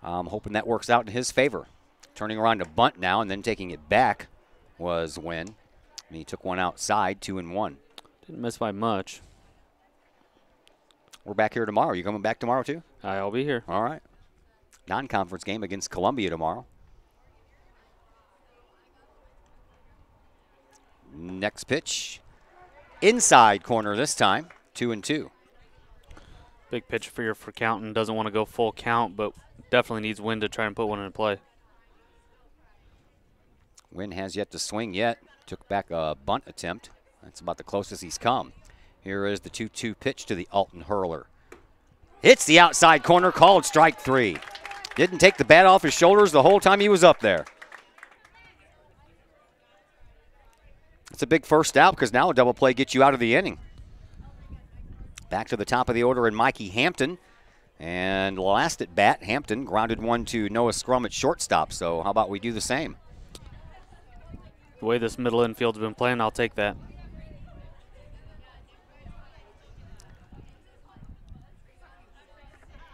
Speaker 1: I'm hoping that works out in his favor. Turning around to bunt now and then taking it back was Wynn. And he took one outside, 2-1.
Speaker 3: Didn't miss by much.
Speaker 1: We're back here tomorrow. You coming back tomorrow too?
Speaker 3: I'll be here.
Speaker 1: All right. Non-conference game against Columbia tomorrow. Next pitch. Inside corner this time, 2-2.
Speaker 3: Big pitch for Counton. Doesn't want to go full count, but definitely needs Wynn to try and put one in play.
Speaker 1: Wynn has yet to swing yet. Took back a bunt attempt. That's about the closest he's come. Here is the 2-2 pitch to the Alton hurler. Hits the outside corner, called strike 3. Didn't take the bat off his shoulders the whole time he was up there. It's a big first out because now a double play gets you out of the inning. Back to the top of the order in Mikey Hampton. And last at bat, Hampton grounded one to Noah Scrum at shortstop. So how about we do the same?
Speaker 3: The way this middle infield's been playing, I'll take that.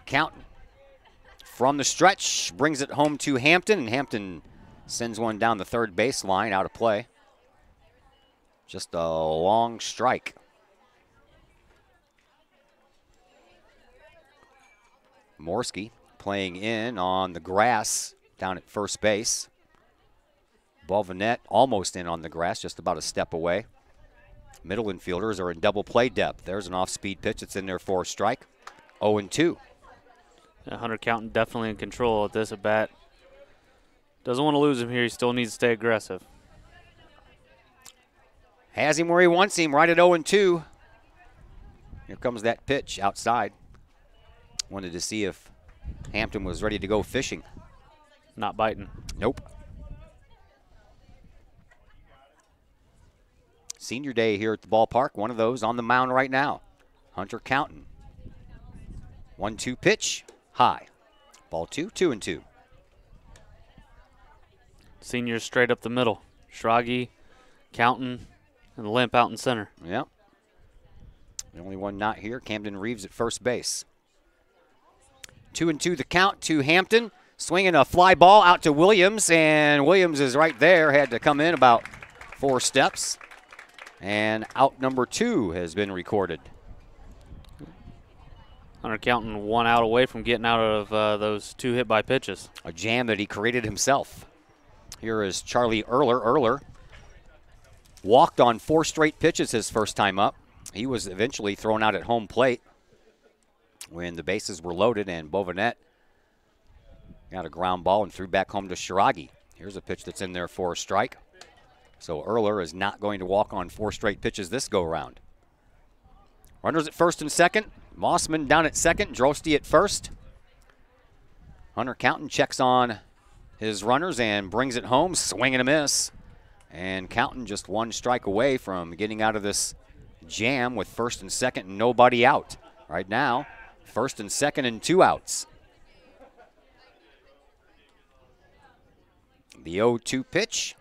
Speaker 1: Counton from the stretch brings it home to Hampton, and Hampton sends one down the third baseline out of play. Just a long strike. Morski playing in on the grass down at first base. Above the net, almost in on the grass, just about a step away. Middle infielders are in double play depth. There's an off-speed pitch that's in there for a strike. 0-2.
Speaker 3: Yeah, Hunter Counton definitely in control at this at bat. Doesn't want to lose him here. He still needs to stay aggressive.
Speaker 1: Has him where he wants him, right at 0-2. Here comes that pitch outside. Wanted to see if Hampton was ready to go fishing.
Speaker 3: Not biting.
Speaker 1: Nope. Senior day here at the ballpark. One of those on the mound right now. Hunter Counton. 1-2 pitch. High. Ball 2, 2-2.
Speaker 3: Seniors straight up the middle. Schrage, Counton, and Limp out in center.
Speaker 1: Yep. The only one not here, Camden Reeves at first base. 2-2 the count to Hampton. Swinging a fly ball out to Williams, and Williams is right there. Had to come in about 4 steps. And out number 2 has been recorded.
Speaker 3: Hunter Counton 1 out away from getting out of those 2 hit by pitches.
Speaker 1: A jam that he created himself. Here is Charlie Erler. Erler walked on 4 straight pitches his first time up. He was eventually thrown out at home plate when the bases were loaded, and Bovanet got a ground ball and threw back home to Schrage. Here's a pitch that's in there for a strike. So Erler is not going to walk on 4 straight pitches this go-round. Runners at first and second. Mossman down at second. Drosty at first. Hunter Counton checks on his runners and brings it home. Swing and a miss. And Counton just 1 strike away from getting out of this jam with first and second and nobody out. Right now, first and second and 2 outs. The 0-2 pitch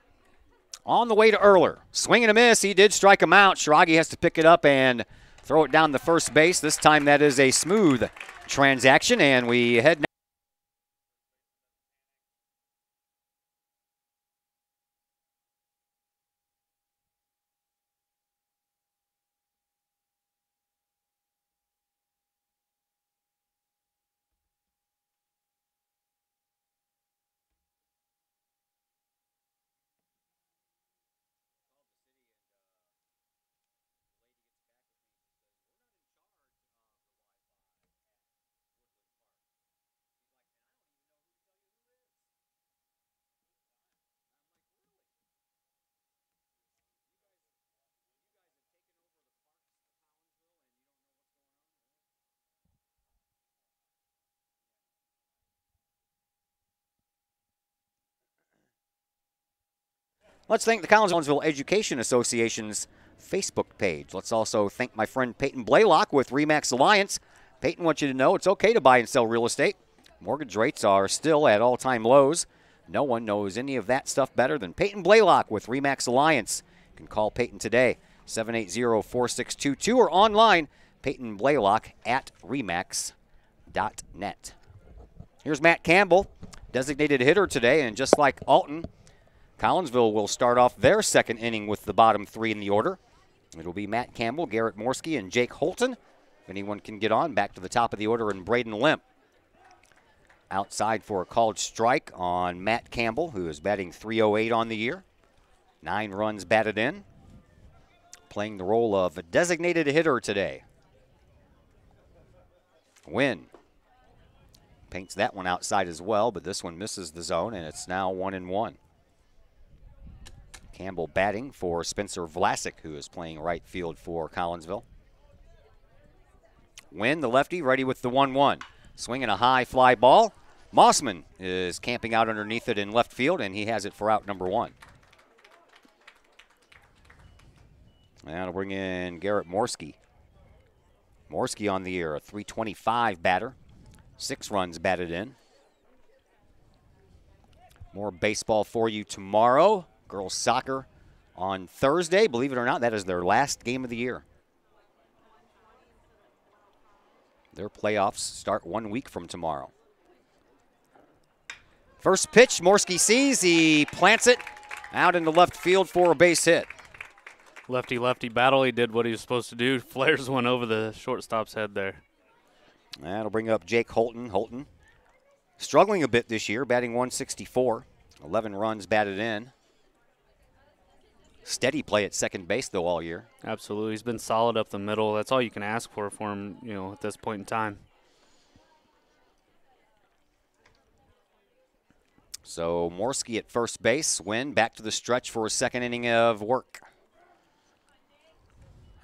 Speaker 1: on the way to Erler. Swing and a miss. He did strike him out. Schrage has to pick it up and throw it down the first base. This time that is a smooth transaction, and we head now. Let's thank the Collinsville Education Association's Facebook page. Let's also thank my friend Peyton Blaylock with RE/MAX Alliance. Peyton wants you to know it's okay to buy and sell real estate. Mortgage rates are still at all-time lows. No one knows any of that stuff better than Peyton Blaylock with RE/MAX Alliance. You can call Peyton today, 780-4622, or online, Peyton Blaylock at remax.net. Here's Matt Campbell, designated hitter today, and just like Alton, Collinsville will start off their second inning with the bottom 3 in the order. It'll be Matt Campbell, Garrett Morski, and Jake Holton. If anyone can get on, back to the top of the order, and Braden Limp. Outside for a called strike on Matt Campbell, who is batting .308 on the year. 9 runs batted in. Playing the role of a designated hitter today. Wynn paints that one outside as well, but this one misses the zone, and it's now 1-1. Campbell batting for Spencer Vlasic, who is playing right field for Collinsville. Wynn, the lefty, ready with the 1-1. Swinging a high fly ball. Mossman is camping out underneath it in left field, and he has it for out number 1. And I'll bring in Garrett Morski. Morski on the year, a .325 batter. 6 runs batted in. More baseball for you tomorrow. Girls soccer on Thursday. Believe it or not, that is their last game of the year. Their playoffs start 1 week from tomorrow. First pitch, Morski sees. He plants it out into left field for a base hit.
Speaker 3: Lefty-lefty battle. He did what he was supposed to do. Flares one over the shortstop's head there.
Speaker 1: That'll bring up Jake Holton. Holton struggling a bit this year, batting .164. 11 runs batted in. Steady play at second base, though, all year.
Speaker 3: Absolutely. He's been solid up the middle. That's all you can ask for him, at this point in time.
Speaker 1: So Morski at first base. Wynn back to the stretch for a second inning of work.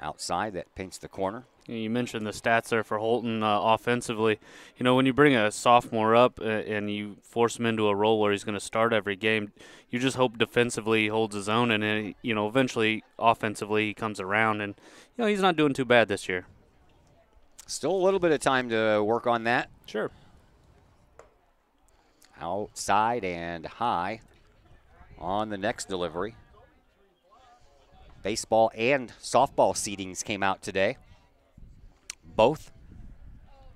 Speaker 1: outside. That paints the corner.
Speaker 3: You mentioned the stats there for Holton offensively. You know, when you bring a sophomore up and you force him into a role where he's going to start every game, you just hope defensively he holds his own, and you know, eventually offensively he comes around, and you know, he's not doing too bad this year.
Speaker 1: Still a little bit of time to work on that.
Speaker 3: Sure.
Speaker 1: Outside and high on the next delivery. Baseball and softball seedings came out today. Both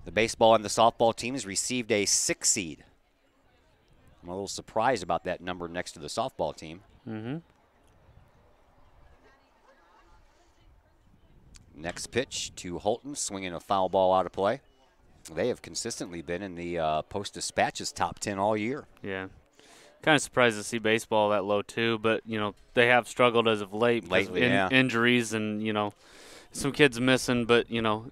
Speaker 1: the baseball and the softball teams received a 6 seed. I'm a little surprised about that number next to the softball team.
Speaker 3: Mm-hmm.
Speaker 1: Next pitch to Holton, swinging a foul ball out of play. They have consistently been in the Post-Dispatch's top 10 all year.
Speaker 3: Yeah. Kind of surprised to see baseball that low, too, but, you know, they have struggled as of late.
Speaker 1: Lately, yeah.
Speaker 3: Injuries and, you know, some kids missing, but, you know,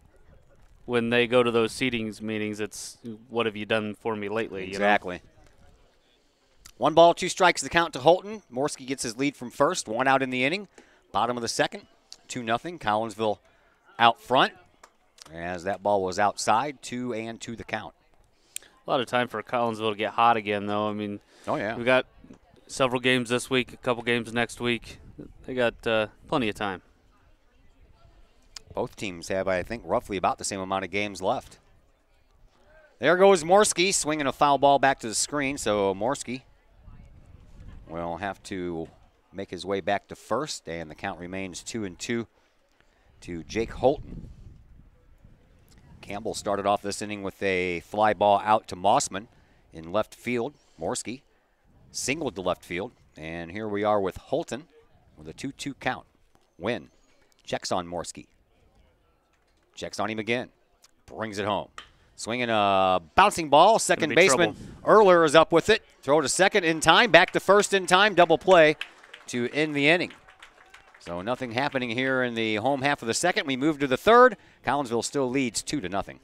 Speaker 3: when they go to those seedings meetings, it's what have you done for me lately?
Speaker 1: Exactly. You know? 1 ball, 2 strikes the count to Holton. Morski gets his lead from first, 1 out in the inning. Bottom of the second, 2-0. Collinsville out front as that ball was outside, 2-2 the count.
Speaker 3: A lot of time for Collinsville to get hot again, though. I mean,
Speaker 1: oh yeah,
Speaker 3: we got several games this week, a couple games next week. They got plenty of time.
Speaker 1: Both teams have, I think, roughly about the same amount of games left. There goes Morski, swinging a foul ball back to the screen, so Morski will have to make his way back to first, and the count remains 2-2 to Jake Holton. Campbell started off this inning with a fly ball out to Mossman in left field. Morski singled to left field, and here we are with Holton with a 2-2 count. Wynn checks on Morski. Checks on him again. Brings it home. Swinging a bouncing ball. Second baseman Erler is up with it. Throw to second in time. Back to first in time. Double play to end the inning. So nothing happening here in the home half of the second. We move to the third. Collinsville still leads 2-0.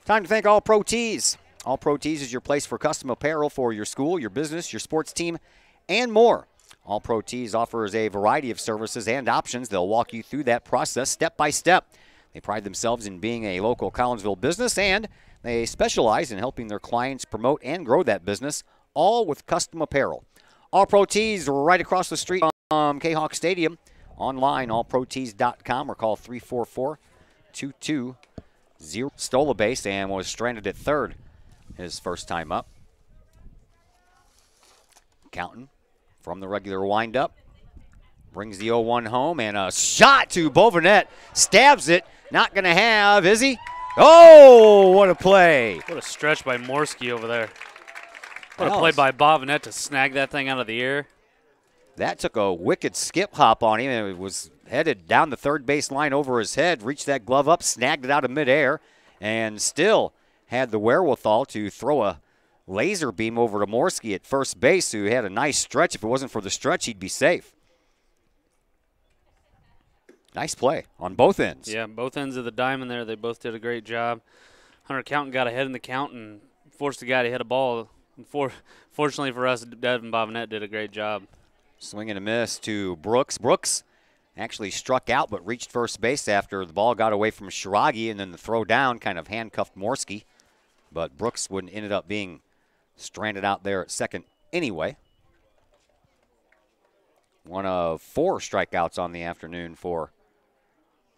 Speaker 1: Time to thank All Pro Tees. All Pro Tees is your place for custom apparel for your school, your business, your sports team, and more. All Pro Tees offers a variety of services and options. They'll walk you through that process step by step. They pride themselves in being a local Collinsville business, and they specialize in helping their clients promote and grow that business, all with custom apparel. All Pro Tees right across the street from Kahok Stadium. Online, allprotees.com, or call 344-2200. Stole a base and was stranded at third his first time up. Counting from the regular windup. Brings the 0-1 home, and a shot to Bovenet. Stabs it. Not going to have, is he? Oh, what a play.
Speaker 3: What a stretch by Morski over there. What a play by Bovenet to snag that thing out of the air.
Speaker 1: That took a wicked skip hop on him, and it was headed down the third base line over his head, reached that glove up, snagged it out of midair, and still had the wherewithal to throw a laser beam over to Morski at first base, who had a nice stretch. If it wasn't for the stretch, he'd be safe. Nice play on both ends.
Speaker 3: Yeah, both ends of the diamond there. They both did a great job. Hunter Counton got ahead in the count and forced the guy to hit a ball. Fortunately for us, Devin Bovenet did a great job.
Speaker 1: Swing and a miss to Brooks. Brooks actually struck out but reached first base after the ball got away from Shiragi, and then the throw down kind of handcuffed Morski. But Brooks ended up being stranded out there at second anyway. One of 4 strikeouts on the afternoon for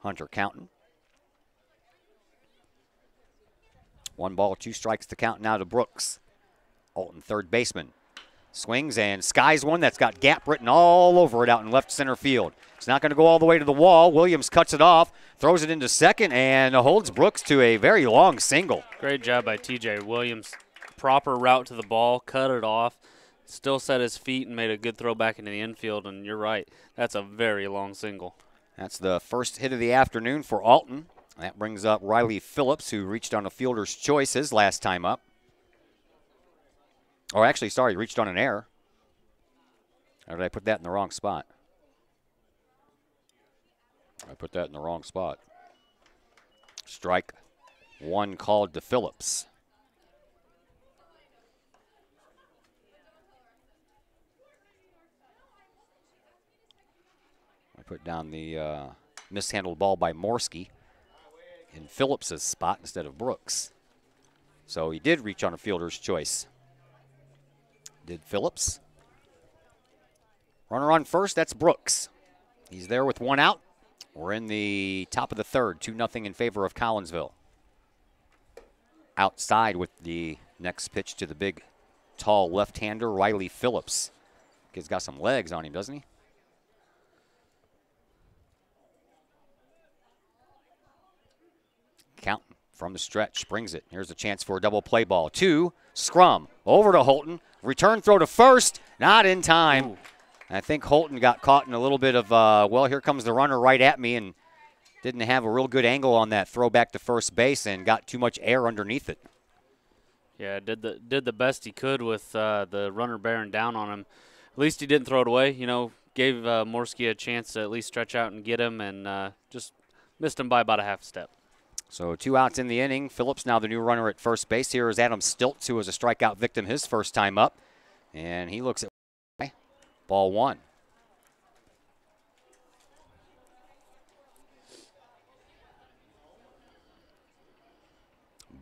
Speaker 1: Hunter counting. 1 ball, 2 strikes to count now to Brooks. Alton, third baseman. Swings and skies one that's got gap written all over it out in left center field. It's not going to go all the way to the wall. Williams cuts it off, throws it into second, and holds Brooks to a very long single.
Speaker 3: Great job by TJ Williams. Proper route to the ball, cut it off, still set his feet and made a good throw back into the infield, and you're right, that's a very long single.
Speaker 1: That's the first hit of the afternoon for Alton. That brings up Riley Phillips, who reached on a fielder's choice his last time up. Or actually, sorry, reached on an error. Or did I put that in the wrong spot? I put that in the wrong spot. Strike 1 called to Phillips. I put down the mishandled ball by Morski in Phillips's spot instead of Brooks. So he did reach on a fielder's choice. Did Phillips. Runner on first, that's Brooks. He's there with 1 out. We're in the top of the third, 2-0 in favor of Collinsville. Outside with the next pitch to the big, tall left-hander, Riley Phillips. He's got some legs on him, doesn't he? Counting from the stretch, brings it. Here's a chance for a double play ball. 2, scrum, over to Holton. Return throw to first, not in time.
Speaker 3: Ooh.
Speaker 1: I think Holton got caught in a little bit of, well, here comes the runner right at me, and didn't have a real good angle on that throw back to first base and got too much air underneath it.
Speaker 3: Yeah, did the best he could with the runner bearing down on him. At least he didn't throw it away. You know, gave Morski a chance to at least stretch out and get him, and just missed him by about a half step.
Speaker 1: So 2 outs in the inning. Phillips now the new runner at first base. Here is Adam Stiltz, who was a strikeout victim his first time up. And he looks at ball 1.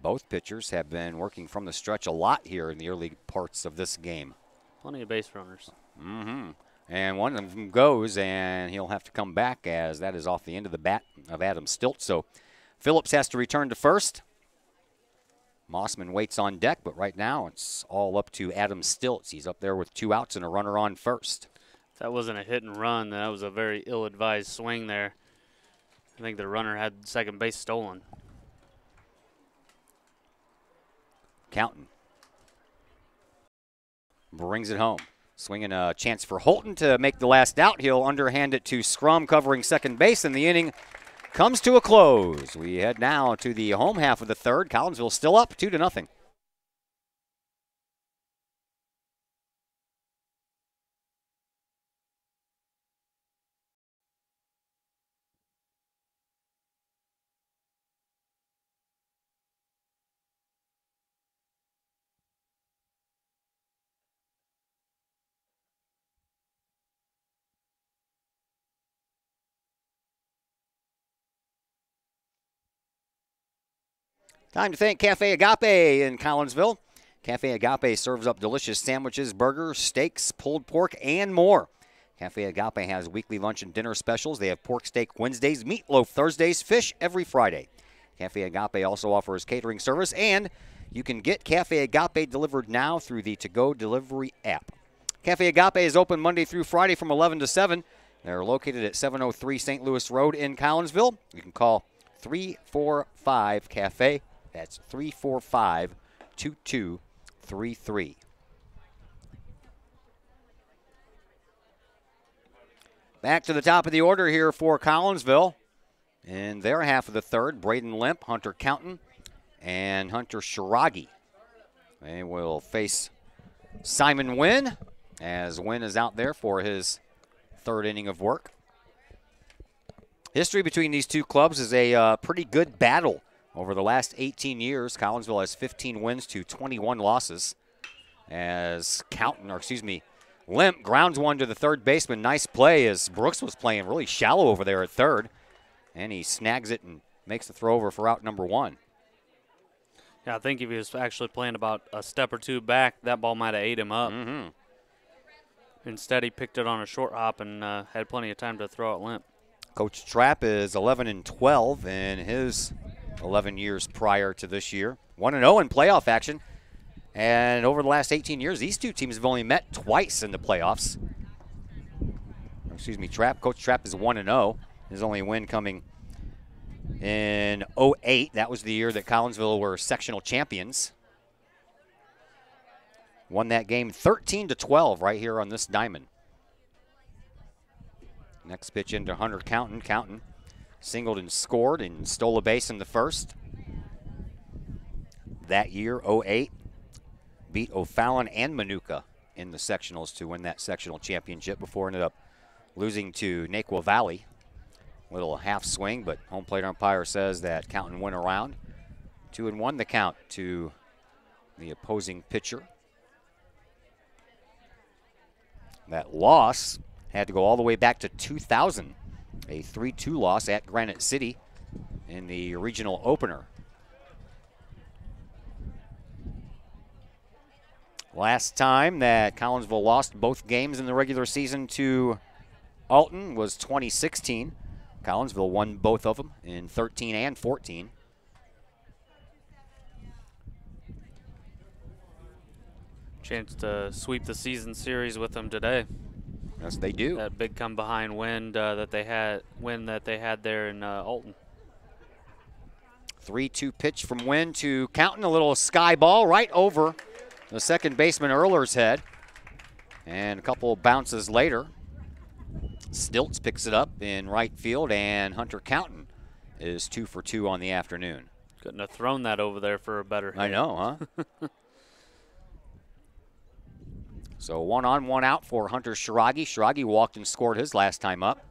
Speaker 1: Both pitchers have been working from the stretch a lot here in the early parts of this game.
Speaker 3: Plenty of base runners.
Speaker 1: And one of them goes, and he'll have to come back as that is off the end of the bat of Adam Stiltz. So Phillips has to return to first. Mossman waits on deck, but right now it's all up to Adam Stiltz. He's up there with 2 outs and a runner on first.
Speaker 3: If that wasn't a hit and run, that was a very ill-advised swing there. I think the runner had second base stolen.
Speaker 1: Counting. Brings it home. Swinging a chance for Holton to make the last out. He'll underhand it to Scrum covering second base, and the inning comes to a close. We head now to the home half of the third. Collinsville still up 2-0. Time to thank Cafe Agape in Collinsville. Cafe Agape serves up delicious sandwiches, burgers, steaks, pulled pork, and more. Cafe Agape has weekly lunch and dinner specials. They have pork steak Wednesdays, meatloaf Thursdays, fish every Friday. Cafe Agape also offers catering service, and you can get Cafe Agape delivered now through the to-go delivery app. Cafe Agape is open Monday through Friday from 11 to 7. They're located at 703 St. Louis Road in Collinsville. You can call 345-CAFE. That's 345-2233. Back to the top of the order here for Collinsville. In their half of the third, Braden Limp, Hunter Counton, and Hunter Shiragi. They will face Simon Wynn, as Wynn is out there for his third inning of work. History between these two clubs is a pretty good battle. Over the last 18 years, Collinsville has 15 wins to 21 losses. As Limp grounds one to the third baseman. Nice play as Brooks was playing really shallow over there at third. And he snags it and makes the throw over for out number 1.
Speaker 3: Yeah, I think if he was actually playing about a step or two back, that ball might have ate him up. Instead, he picked it on a short hop and had plenty of time to throw it limp.
Speaker 1: Coach Trapp is 11-12 in his 11 years prior to this year. 1-0 in playoff action. And over the last 18 years, these two teams have only met twice in the playoffs. Excuse me, Coach Trapp is 1-0. His only win coming in 08. That was the year that Collinsville were sectional champions. Won that game 13-12 right here on this diamond. Next pitch into Hunter Counton. Counton singled and scored and stole a base in the first. That year, 08, beat O'Fallon and Manuka in the sectionals to win that sectional championship before ended up losing to Naquo Valley. Little half swing, but home plate umpire says that Counton went around. 2-1 the count to the opposing pitcher. That loss had to go all the way back to 2000, a 3-2 loss at Granite City in the regional opener. Last time that Collinsville lost both games in the regular season to Alton was 2016. Collinsville won both of them in 13 and 14.
Speaker 3: Chance to sweep the season series with them today.
Speaker 1: Yes, they do.
Speaker 3: That big come behind win that they had there in Alton.
Speaker 1: 3-2 pitch from Wynn to Counton, a little sky ball right over the second baseman Erler's head. And a couple of bounces later, Stilts picks it up in right field, and Hunter Counton is 2 for 2 on the afternoon.
Speaker 3: Couldn't have thrown that over there for a better hit.
Speaker 1: I know, huh? So 1 on, 1 out for Hunter Shiragi. Shiragi walked and scored his last time up.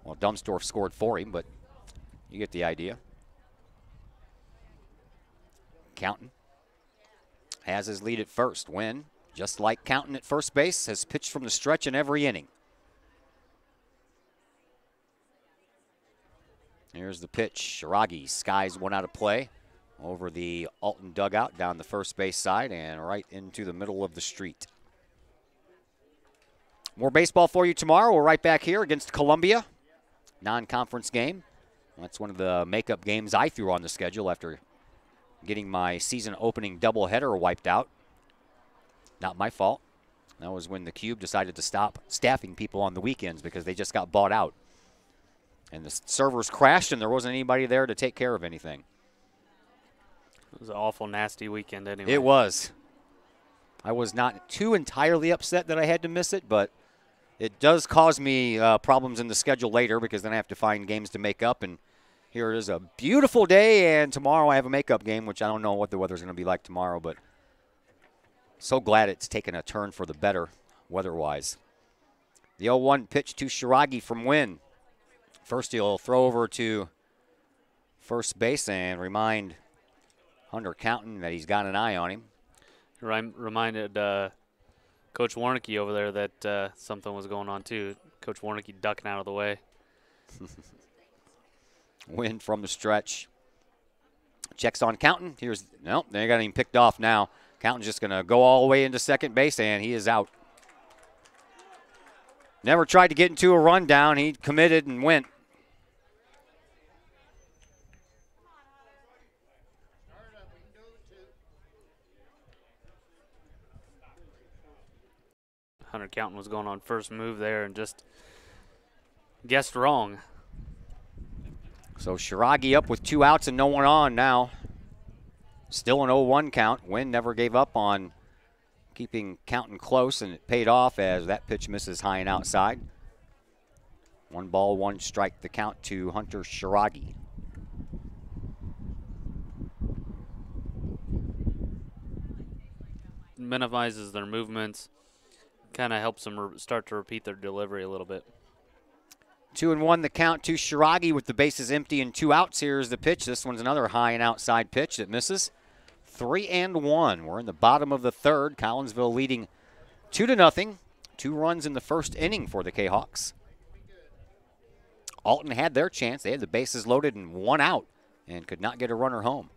Speaker 1: Well, Dunsdorf scored for him, but you get the idea. Counton has his lead at first. Wynn, just like Counton at first base, has pitched from the stretch in every inning. Here's the pitch. Shiragi skies one out of play over the Alton dugout down the first base side and right into the middle of the street. More baseball for you tomorrow. We're right back here against Columbia. Non-conference game. That's one of the makeup games I threw on the schedule after getting my season opening doubleheader wiped out. Not my fault. That was when the Cube decided to stop staffing people on the weekends because they just got bought out. And the servers crashed and there wasn't anybody there to take care of anything.
Speaker 3: It was an awful nasty weekend anyway.
Speaker 1: It was. I was not too entirely upset that I had to miss it, but it does cause me problems in the schedule later because then I have to find games to make up. And here it is, a beautiful day, and tomorrow I have a makeup game, which I don't know what the weather's going to be like tomorrow, but so glad it's taken a turn for the better weather-wise. The 0-1 pitch to Shiragi from Wynn. First he'll throw over to first base and remind Hunter Counton that he's got an eye on him.
Speaker 3: Reminded Coach Warnicki over there that something was going on too. Coach Warnicki ducking out of the way.
Speaker 1: Win from the stretch. Checks on Counton. Nope, they got him picked off now. Counton's just going to go all the way into second base, and he is out. Never tried to get into a rundown. He committed and went.
Speaker 3: Hunter Counton was going on first move there and just guessed wrong.
Speaker 1: So Shiragi up with 2 outs and no one on now. Still an 0-1 count. Wynn never gave up on keeping Counton close, and it paid off as that pitch misses high and outside. 1 ball, 1 strike, the count to Hunter Shiragi.
Speaker 3: Minimizes their movements. Kind of helps them start to repeat their delivery a little bit.
Speaker 1: 2-1 the count to Shiragi with the bases empty and 2 outs. Here's the pitch. This one's another high and outside pitch that misses. 3-1. We're in the bottom of the third. Collinsville leading 2-0. 2 runs in the first inning for the Kahawks. Alton had their chance. They had the bases loaded and 1 out and could not get a runner home.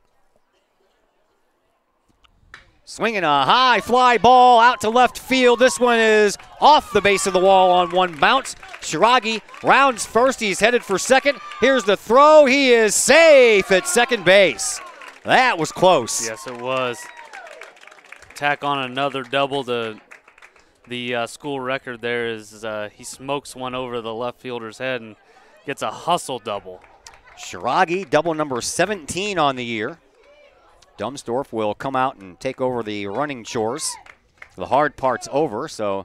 Speaker 1: Swinging a high fly ball out to left field. This one is off the base of the wall on one bounce. Shiragi rounds first. He's headed for second. Here's the throw. He is safe at second base. That was close.
Speaker 3: Yes, it was. Tack on another double. The school record there is he smokes one over the left fielder's head and gets a hustle double.
Speaker 1: Shiragi, double number 17 on the year. Dumsdorf will come out and take over the running chores. The hard part's over, so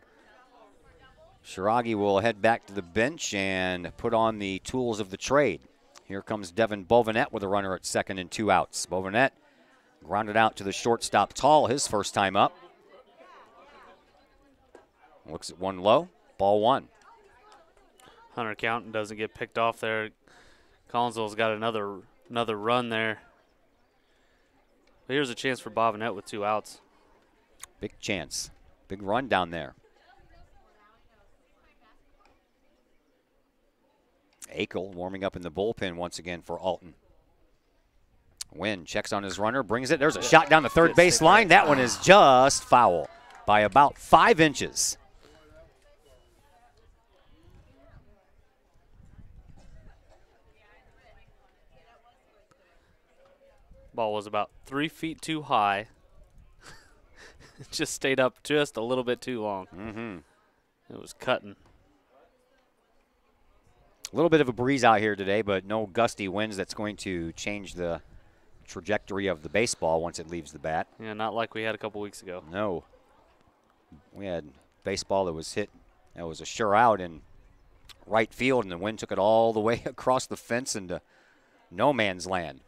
Speaker 1: Shiragi will head back to the bench and put on the tools of the trade. Here comes Devin Bovenet with a runner at second and 2 outs. Bovenet grounded out to the shortstop Tall his first time up. Looks at one low, ball one.
Speaker 3: Hunter County doesn't get picked off there. Collinsville's got another run there. But here's a chance for Bovenet with 2 outs.
Speaker 1: Big chance. Big run down there. Akel warming up in the bullpen once again for Alton. Wynn checks on his runner, brings it. There's a shot down the third base line. That one is just foul by about 5 inches.
Speaker 3: Ball was about 3 feet too high. It just stayed up just a little bit too long. It was cutting.
Speaker 1: A little bit of a breeze out here today, but no gusty winds that's going to change the trajectory of the baseball once it leaves the bat.
Speaker 3: Yeah, not like we had a couple weeks ago.
Speaker 1: No. We had baseball that was hit, that was a sure out in right field, and the wind took it all the way across the fence into no man's land.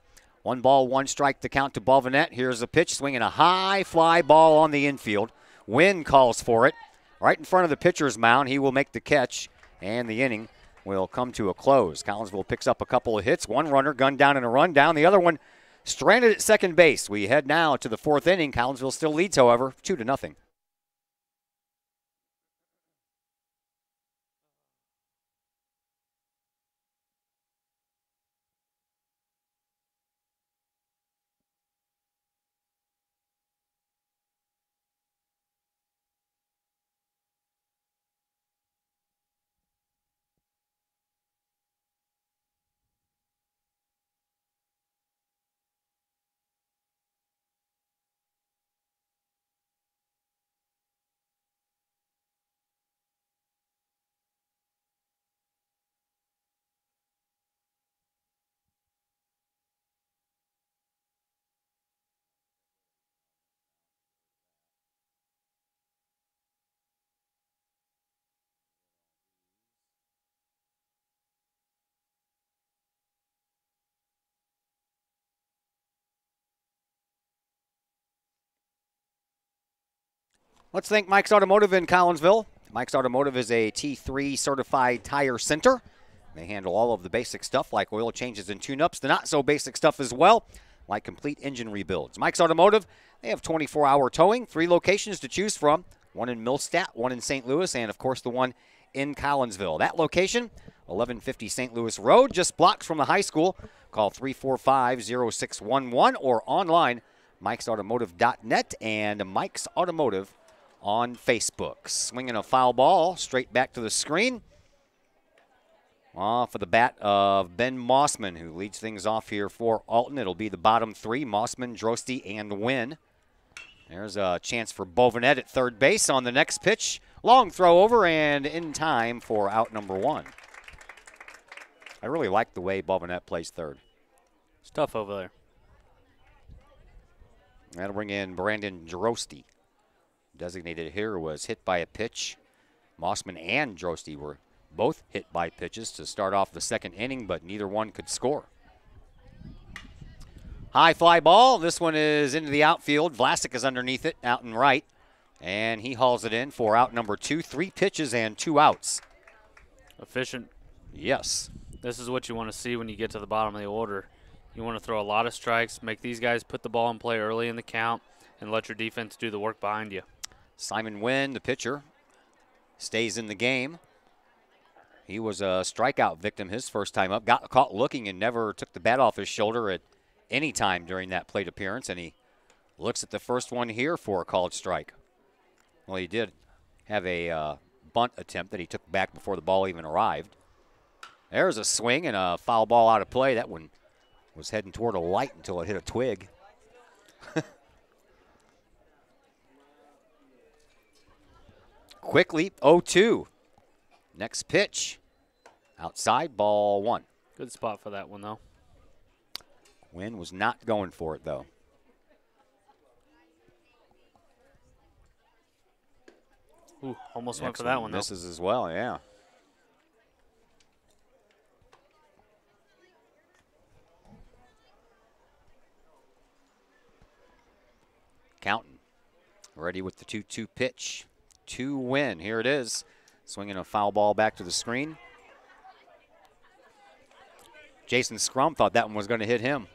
Speaker 1: 1 ball, 1 strike to count to Bovenet. Here's the pitch, swinging a high fly ball on the infield. Wynn calls for it. Right in front of the pitcher's mound, he will make the catch, and the inning will come to a close. Collinsville picks up a couple of hits. 1 runner gunned down and a run down. The other one stranded at second base. We head now to the 4th inning. Collinsville still leads, however, 2-0. Let's thank Mike's Automotive in Collinsville. Mike's Automotive is a T3 certified tire center. They handle all of the basic stuff like oil changes and tune-ups, the not-so-basic stuff as well, like complete engine rebuilds. Mike's Automotive, they have 24-hour towing, 3 locations to choose from, 1 in Millstadt, 1 in St. Louis, and, of course, the one in Collinsville. That location, 1150 St. Louis Road, just blocks from the high school. Call 345-0611 or online, mikesautomotive.net and Mike's Automotive on Facebook. Swinging a foul ball straight back to the screen. Off of the bat of Ben Mossman, who leads things off here for Alton. It'll be the bottom 3, Mossman, Drosty, and Wynn. There's a chance for Bovenet at third base on the next pitch. Long throw over and in time for out number 1. I really like the way Bovenet plays third.
Speaker 3: It's tough over there.
Speaker 1: That'll bring in Brandon Drosty. Designated here was hit by a pitch. Mossman and Drosty were both hit by pitches to start off the 2nd inning, but neither one could score. High fly ball. This one is into the outfield. Vlasic is underneath it, out and right. And he hauls it in for out number 2. 3 pitches and 2 outs.
Speaker 3: Efficient.
Speaker 1: Yes.
Speaker 3: This is what you want to see when you get to the bottom of the order. You want to throw a lot of strikes, make these guys put the ball in play early in the count, and let your defense do the work behind you.
Speaker 1: Simon Wynn, the pitcher, stays in the game. He was a strikeout victim his first time up. Got caught looking and never took the bat off his shoulder at any time during that plate appearance, and he Looks at the first one here for a called strike. Well, he did have a bunt attempt that he took back before the ball even arrived. There's a swing and a foul ball out of play. That one was heading toward a light until it hit a twig. Quickly, 0-2. Next pitch. Outside, ball 1.
Speaker 3: Good spot for that one, though.
Speaker 1: Wynn was not going for it, though.
Speaker 3: Ooh, almost went
Speaker 1: Next
Speaker 3: for that one, though.
Speaker 1: misses as well, yeah. Counting. Ready with the 2-2 pitch. 2 Wynn. Here it is. Swinging a foul ball back to the screen. Jason Scrum thought that one was going to hit him.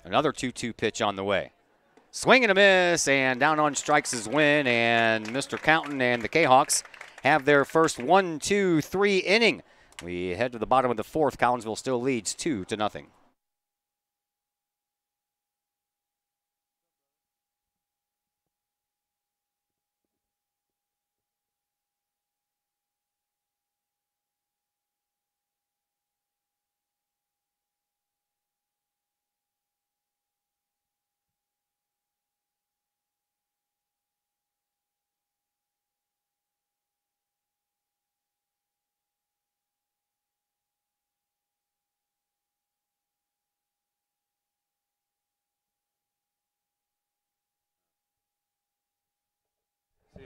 Speaker 1: Another 2-2 pitch on the way. Swing and a miss, and down on strikes is Wynn, and Mr. Counton and the Kahawks have their first 1-2-3 inning. We head to the bottom of the 4th. Collinsville still leads 2-0.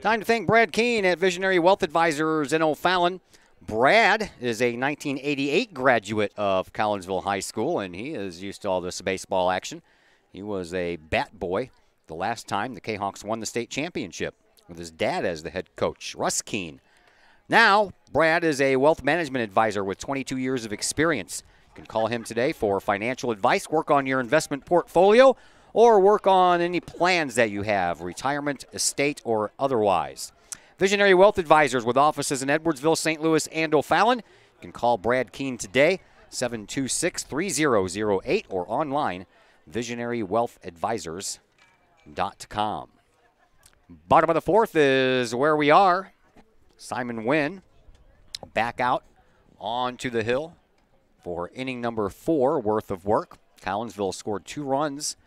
Speaker 1: Time to thank Brad Keene at Visionary Wealth Advisors in O'Fallon. Brad is a 1988 graduate of Collinsville High School, and he is used to all this baseball action. He was a bat boy the last time the Kahawks won the state championship with his dad as the head coach, Russ Keene. Now, Brad is a wealth management advisor with 22 years of experience. You can call him today for financial advice, work on your investment portfolio, or work on any plans that you have, retirement, estate, or otherwise. Visionary Wealth Advisors with offices in Edwardsville, St. Louis, and O'Fallon. You can call Brad Keene today, 726-3008, or online, visionarywealthadvisors.com. Bottom of the 4th is where we are. Simon Wynn back out onto the hill for inning number 4 worth of work. Collinsville scored 2 runs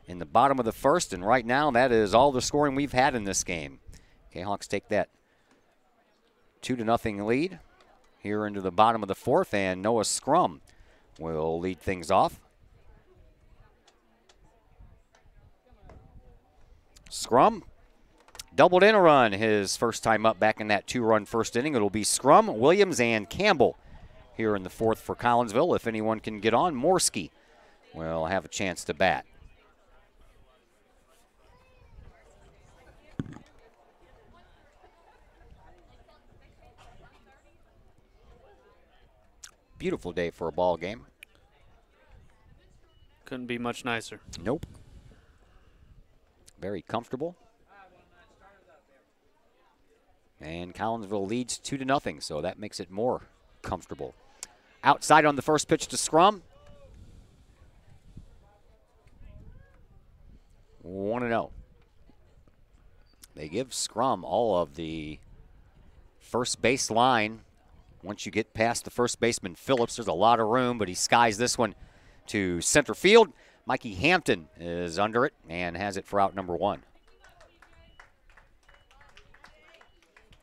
Speaker 1: in the bottom of the 1st, and right now that is all the scoring we've had in this game. Kahawks take that 2-0 lead here into the bottom of the 4th, and Noah Scrum will lead things off. Scrum doubled in a run his first time up back in that 2-run first inning. It'll be Scrum, Williams, and Campbell here in the 4th for Collinsville. If anyone can get on, Morski will have a chance to bat. Beautiful day for a ball game.
Speaker 3: Couldn't be much nicer.
Speaker 1: Nope. Very comfortable. And Collinsville leads 2-0, so that makes it more comfortable. Outside on the first pitch to Scrum. 1-0. They give Scrum all of the first base line. Once you get past the first baseman, Phillips, there's a lot of room, but he skies this one to center field. Mikey Hampton is under it and has it for out number 1.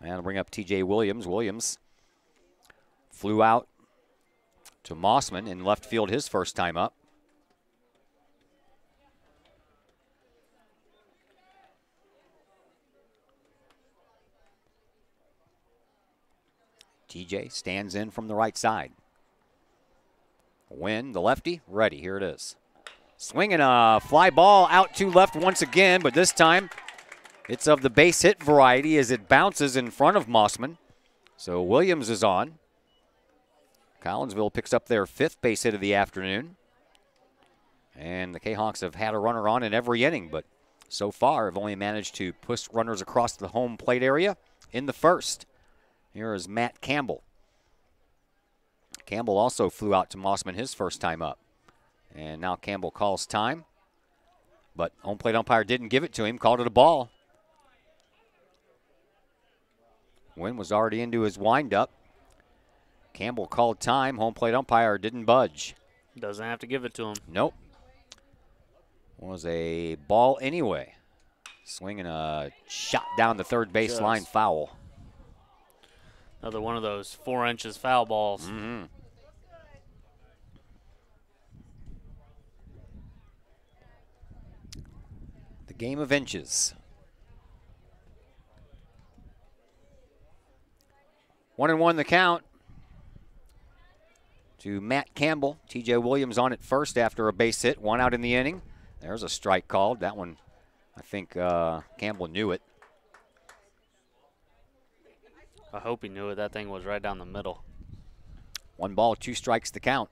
Speaker 1: And I'll bring up T.J. Williams. Williams flew out to Mossman in left field his first time up. TJ stands in from the right side. Wynn, the lefty, ready. Here it is. Swinging a fly ball out to left once again, but this time it's of the base hit variety as it bounces in front of Mossman. So Williams is on. Collinsville picks up their 5th base hit of the afternoon. And the Kahawks have had a runner on in every inning, but so far have only managed to push runners across the home plate area in the 1st. Here is Matt Campbell. Campbell also flew out to Mossman his first time up. And now Campbell calls time. But home plate umpire didn't give it to him, called it a ball. Wynn was already into his windup. Campbell called time. Home plate umpire didn't budge.
Speaker 3: Doesn't have to give it to him.
Speaker 1: Nope. Was a ball anyway. Swinging a shot down the third baseline foul.
Speaker 3: Another one of those 4 inches foul balls.
Speaker 1: Mm-hmm. The game of inches. 1-1 the count to Matt Campbell. TJ Williams on it first after a base hit. 1 out in the inning. There's a strike called. That one, I think Campbell knew it.
Speaker 3: I hope he knew it. That thing was right down the middle.
Speaker 1: 1 ball, 2 strikes to count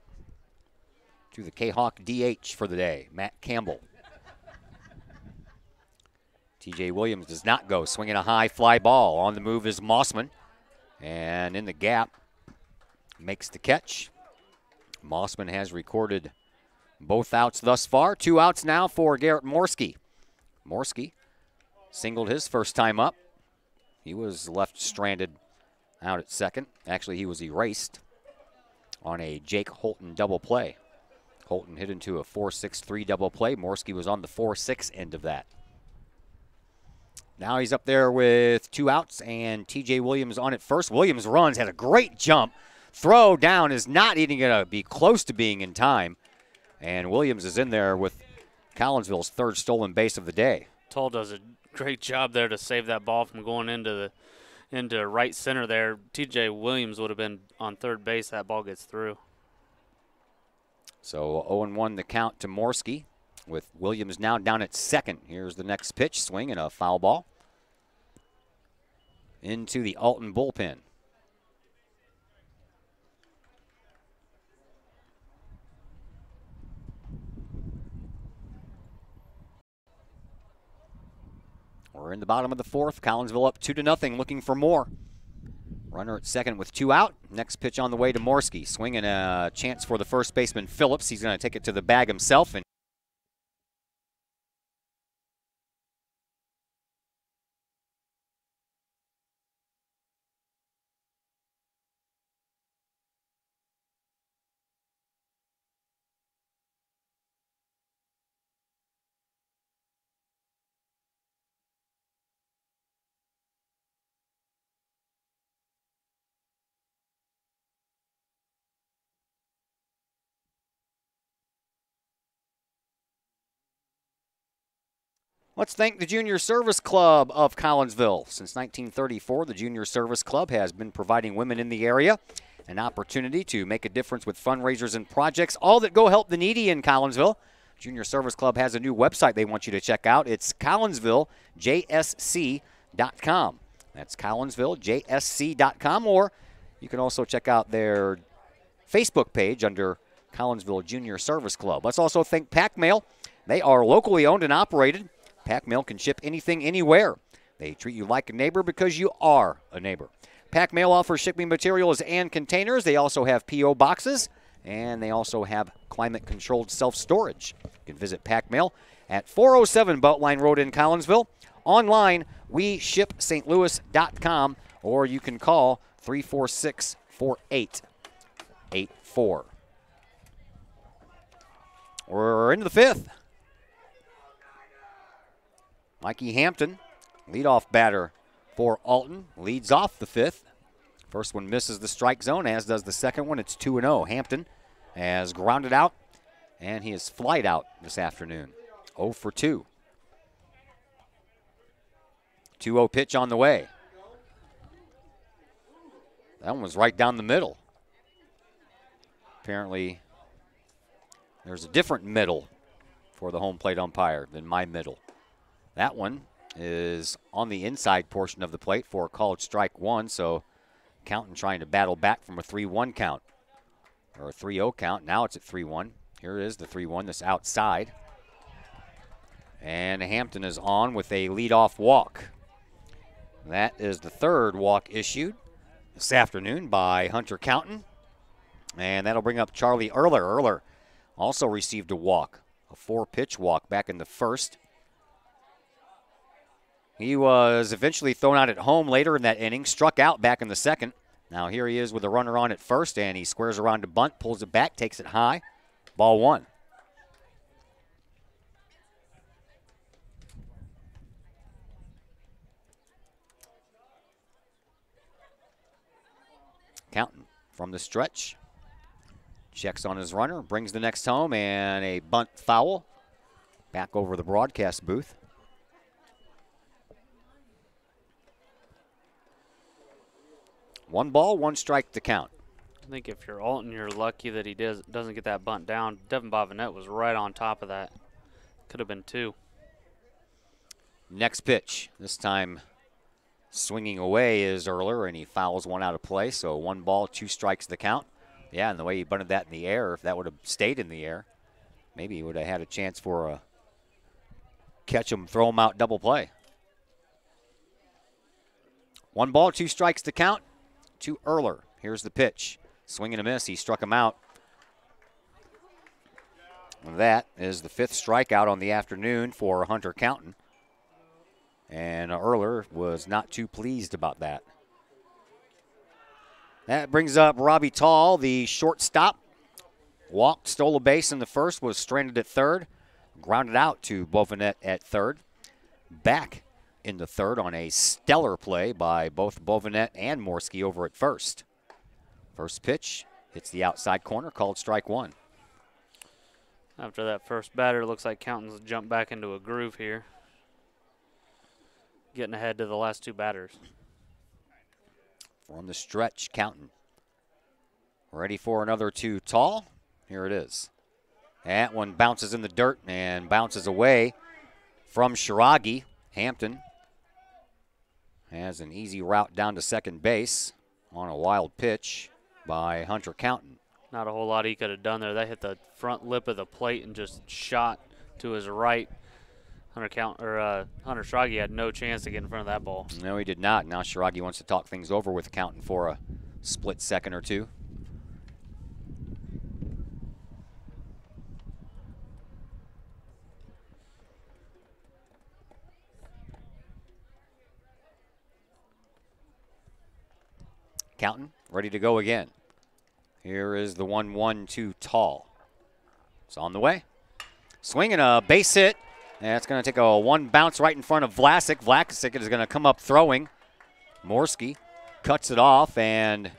Speaker 1: to the Kahok DH for the day, Matt Campbell. TJ Williams does not go. Swinging a high fly ball. On the move is Mossman. And in the gap, makes the catch. Mossman has recorded both outs thus far. 2 outs now for Garrett Morski. Morski singled his first time up. He was left stranded out at second. Actually, he was erased on a Jake Holton double play. Holton hit into a 4-6-3 double play. Morski was on the 4-6 end of that. Now he's up there with 2 outs and TJ Williams on it first. Williams runs, had a great jump. Throw down is not even going to be close to being in time. And Williams is in there with Collinsville's 3rd stolen base of the day.
Speaker 3: Toll does a great job there to save that ball from going into right center there. TJ Williams would have been on 3rd base. That ball gets through.
Speaker 1: So 0-1 the count to Morski, with Williams now down at second. Here's the next pitch, swing and a foul ball into the Alton bullpen. We're in the bottom of the 4th. Collinsville up 2-0, looking for more. Runner at second with 2 out. Next pitch on the way to Morski. Swinging a chance for the first baseman, Phillips. He's going to take it to the bag himself. And let's thank the Junior Service Club of Collinsville. Since 1934, the Junior Service Club has been providing women in the area an opportunity to make a difference with fundraisers and projects, all that go help the needy in Collinsville. Junior Service Club has a new website they want you to check out. It's collinsvillejsc.com. That's collinsvillejsc.com, or you can also check out their Facebook page under Collinsville Junior Service Club. Let's also thank Pack Mail. They are locally owned and operated. Pack Mail can ship anything, anywhere. They treat you like a neighbor because you are a neighbor. Pack Mail offers shipping materials and containers. They also have P.O. boxes, and they also have climate-controlled self-storage. You can visit Pack Mail at 407 Beltline Road in Collinsville. Online, WeShipSt.Louis.com, or you can call 346-4884. We're into the 5th. Mikey Hampton, leadoff batter for Alton, leads off the 5th. First one misses the strike zone, as does the second one. It's 2-0. Hampton has grounded out, and he is flied out this afternoon. 0 for 2. 2-0 pitch on the way. That one was right down the middle. Apparently, there's a different middle for the home plate umpire than my middle. That one is on the inside portion of the plate for a called strike 1, so Countin trying to battle back from a 3-1 count, or a 3-0 count. Now it's at 3-1. Here it is, the 3-1 that's outside. And Hampton is on with a leadoff walk. That is the 3rd walk issued this afternoon by Hunter Countin. And that'll bring up Charlie Erler. Erler also received a walk, a 4-pitch walk back in the first. He was eventually thrown out at home later in that inning, struck out back in the second. Now here he is with a runner on at first, and he squares around to bunt, pulls it back, takes it high. Ball 1. Counting from the stretch. Checks on his runner, brings the next home, and a bunt foul. Back over the broadcast booth. One ball, one strike to count.
Speaker 3: I think if you're Alton, you're lucky that he doesn't get that bunt down. Devin Bobinet was right on top of that. Could have been 2.
Speaker 1: Next pitch. This time swinging away is Erler, and he fouls one out of play. So 1 ball, 2 strikes to count. Yeah, and the way he bunted that in the air, if that would have stayed in the air, maybe he would have had a chance for a catch him, throw him out double play. 1 ball, 2 strikes to count to Erler. Here's the pitch. Swing and a miss. He struck him out. That is the 5th strikeout on the afternoon for Hunter Counton. And Erler was not too pleased about that. That brings up Robbie Tall, the shortstop. Walked, stole a base in the first, was stranded at third. Grounded out to Bovinet at third. Back in the third on a stellar play by both Bovinet and Morski over at first. First pitch hits the outside corner, called strike 1.
Speaker 3: After that first batter, it looks like Counton's jumped back into a groove here. Getting ahead to the last 2 batters.
Speaker 1: From the stretch, Counton. Ready for another 2 tall. Here it is. That one bounces in the dirt and bounces away from Shiragi. Hampton has an easy route down to second base on a wild pitch by Hunter Counton.
Speaker 3: Not a whole lot he could have done there. That hit the front lip of the plate and just shot to his right. Hunter Shiragi had no chance to get in front of that ball.
Speaker 1: No, he did not. Now Shiragi wants to talk things over with Counton for a split second or 2. Counton ready to go again. Here is the 1-1-2 tall. It's on the way. Swinging a base hit. That's going to take a 1 bounce right in front of Vlasic. Vlasic is going to come up throwing. Morski cuts it off, and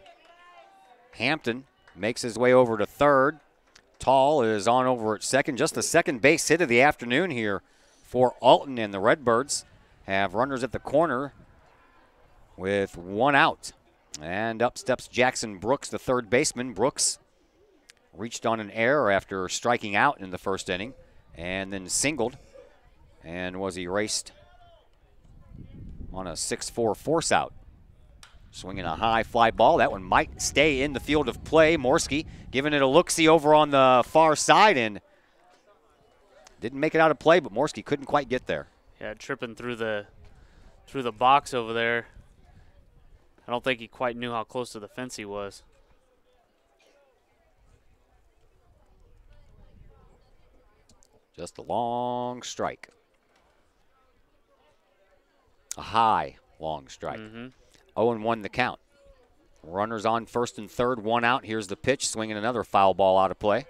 Speaker 1: Hampton makes his way over to third. Tall is on over at second. Just the second base hit of the afternoon here for Alton, and the Redbirds have runners at the corner with 1 out. And up steps Jackson Brooks, the third baseman. Brooks reached on an error after striking out in the first inning and then singled and was erased on a 6-4 force out. Swinging a high fly ball. That one might stay in the field of play. Morski giving it a look-see over on the far side and didn't make it out of play, but Morski couldn't quite get there.
Speaker 3: Yeah, tripping through the box over there. I don't think he quite knew how close to the fence he was.
Speaker 1: Just a long strike. A high long strike. 0-1 the count. Runners on first and third, 1 out. Here's the pitch, swinging another foul ball out of play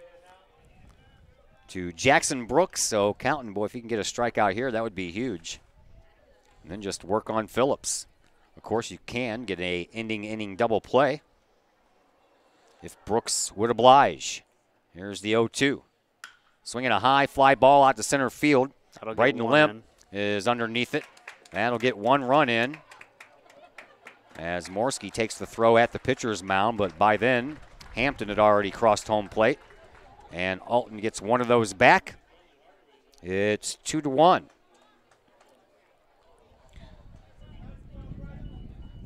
Speaker 1: to Jackson Brooks. So Counton, boy, if he can get a strikeout here, that would be huge. And then just work on Phillips. Of course, you can get a ending inning double play if Brooks would oblige. Here's the 0-2. Swinging a high fly ball out to center field. Braden Limp is underneath it. That'll get 1 run in as Morski takes the throw at the pitcher's mound, but by then Hampton had already crossed home plate, and Alton gets 1 of those back. It's 2-1.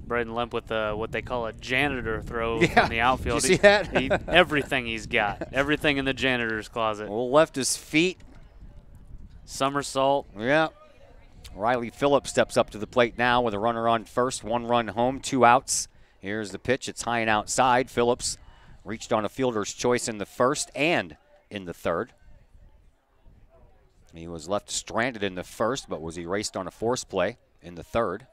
Speaker 3: Braden Limp with what they call a janitor throw from the outfield.
Speaker 1: Did you see that?
Speaker 3: Everything he's got. Everything in the janitor's closet.
Speaker 1: Well, left his feet.
Speaker 3: Somersault.
Speaker 1: Yeah. Riley Phillips steps up to the plate now with a runner on first. 1 run home, 2 outs. Here's the pitch. It's high and outside. Phillips reached on a fielder's choice in the first and in the third. He was left stranded in the first, but was erased on a force play in the third.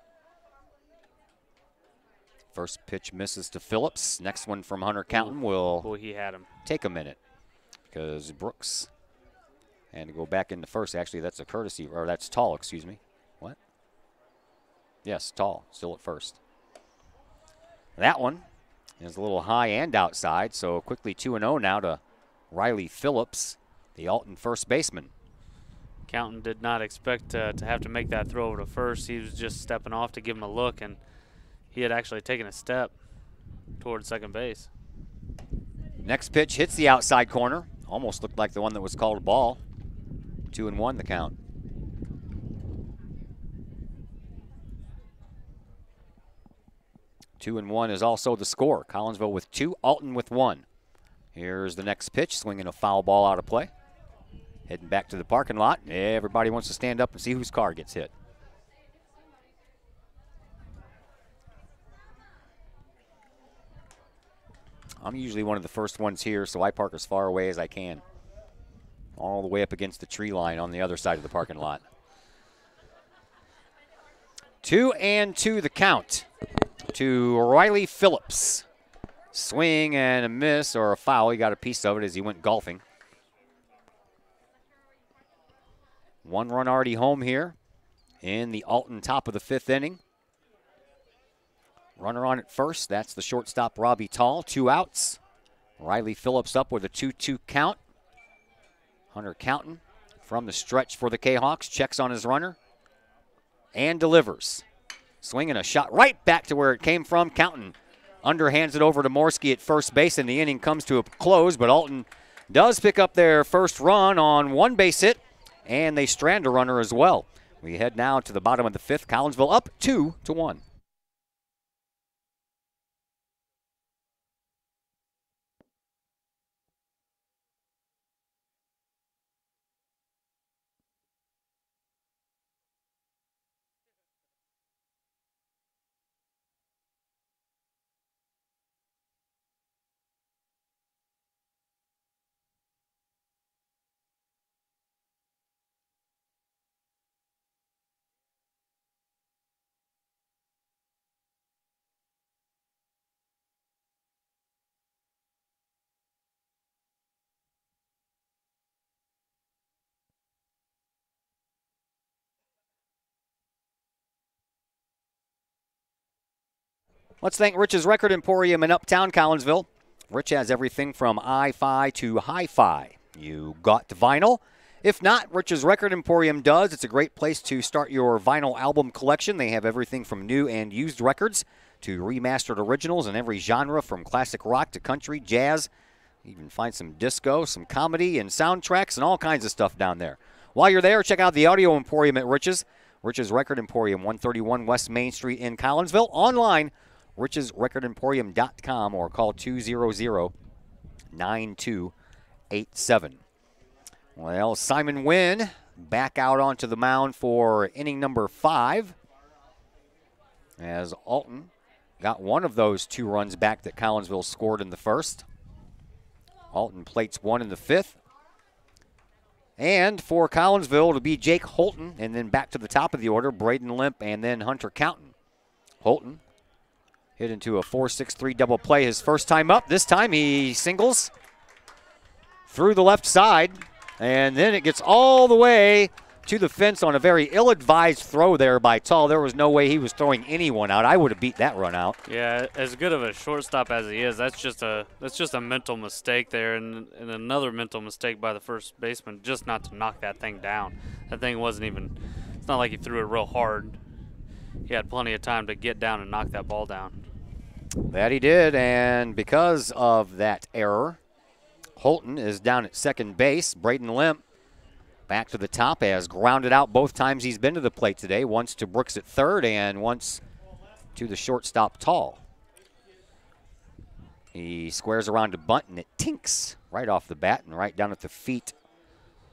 Speaker 1: First pitch misses to Phillips. Next one from Hunter Counton will
Speaker 3: he had him.
Speaker 1: Take a minute because Brooks had to go back into first. Actually, that's a courtesy, or that's Tall, excuse me. What? Yes, Tall, still at first. That one is a little high and outside, so quickly 2-0 now to Riley Phillips, the Alton first baseman.
Speaker 3: Counton did not expect to have to make that throw over to first. He was just stepping off to give him a look, and he had actually taken a step towards second base.
Speaker 1: Next pitch hits the outside corner. Almost looked like the one that was called a ball. 2-1 the count. Two and one is also the score. Collinsville with 2, Alton with 1. Here's the next pitch, swinging a foul ball out of play. Heading back to the parking lot. Everybody wants to stand up and see whose car gets hit. I'm usually one of the first ones here, so I park as far away as I can. All the way up against the tree line on the other side of the parking lot. 2-2 the count to Riley Phillips. Swing and a miss, or a foul. He got a piece of it as he went golfing. 1 run already home here in the Alton top of the 5th inning. Runner on at first, that's the shortstop Robbie Tall. 2 outs. Riley Phillips up with a 2-2 count. Hunter Counton from the stretch for the Kahawks, checks on his runner and delivers. Swinging a shot right back to where it came from. Counton underhands it over to Morski at first base, and the inning comes to a close, but Alton does pick up their first run on 1 base hit, and they strand a runner as well. We head now to the bottom of the 5th. Collinsville up 2-1. Let's thank Rich's Record Emporium in Uptown Collinsville. Rich has everything from hi-fi to hi-fi. You got the vinyl? If not, Rich's Record Emporium does. It's a great place to start your vinyl album collection. They have everything from new and used records to remastered originals in every genre, from classic rock to country, jazz. You can find some disco, some comedy, and soundtracks, and all kinds of stuff down there. While you're there, check out the Audio Emporium at Rich's. Rich's Record Emporium, 131 West Main Street in Collinsville. Online, richesrecordemporium.com, or call 200-9287. Well, Simon Wynn back out onto the mound for inning number 5, as Alton got one of those 2 runs back that Collinsville scored in the first. Alton plates 1 in the 5th. And for Collinsville to be Jake Holton, and then back to the top of the order, Braden Limp and then Hunter Counton. Holton hit into a 4-6-3 double play his first time up. This time he singles through the left side, and then it gets all the way to the fence on a very ill-advised throw there by Tall. There was no way he was throwing anyone out. I would have beat that run out.
Speaker 3: Yeah, as good of a shortstop as he is, that's just a mental mistake there, and another mental mistake by the first baseman, just not to knock that thing down. That thing wasn't even, it's not like he threw it real hard. He had plenty of time to get down and knock that ball down.
Speaker 1: That he did, and because of that error, Holton is down at second base. Braden Limp back to the top, has grounded out both times he's been to the plate today, once to Brooks at third and once to the shortstop Tall. He squares around to bunt, and it tinks right off the bat and right down at the feet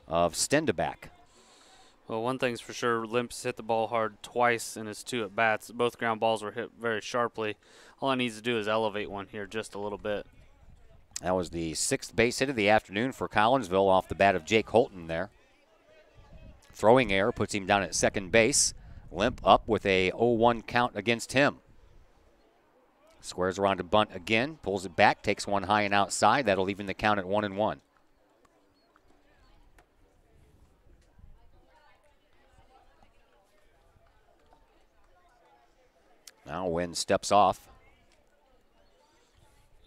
Speaker 1: of Stendeback.
Speaker 3: Well, one thing's for sure, Limp's hit the ball hard twice in his 2 at-bats. Both ground balls were hit very sharply. All he needs to do is elevate one here just a little bit.
Speaker 1: That was the 6th base hit of the afternoon for Collinsville off the bat of Jake Holton there. Throwing error puts him down at second base. Limp up with a 0-1 count against him. Squares around to bunt again, pulls it back, takes one high and outside. That'll even the count at 1-1. Now Wynn steps off.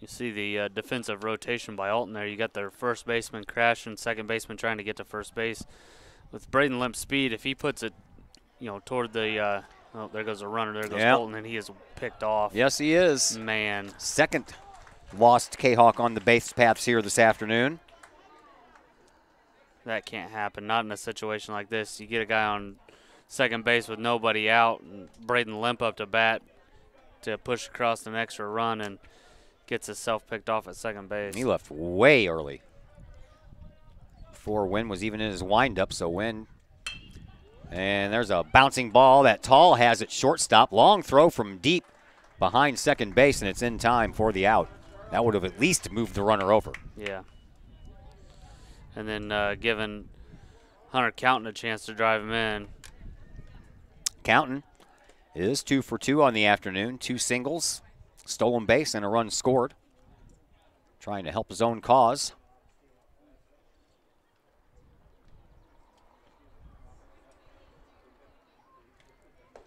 Speaker 3: You see the defensive rotation by Alton there. You got their first baseman crashing, second baseman trying to get to first base. With Braden Limp's speed, if he puts it, toward the oh, there goes a runner. There goes Alton, and he is picked off.
Speaker 1: Yes, he is.
Speaker 3: Man.
Speaker 1: Second lost Kahok on the base paths here this afternoon.
Speaker 3: That can't happen. Not in a situation like this. You get a guy on second base with nobody out, and Braden Limp up to bat to push across an extra run and gets himself picked off at second base.
Speaker 1: He left way early before Wynn was even in his windup. So Wynn, and there's a bouncing ball that Tall has at shortstop. Long throw from deep behind second base, and it's in time for the out. That would have at least moved the runner over.
Speaker 3: Yeah. And then giving Hunter Counton a chance to drive him in.
Speaker 1: Counton is 2 for 2 on the afternoon. 2 singles, stolen base, and a run scored. Trying to help his own cause.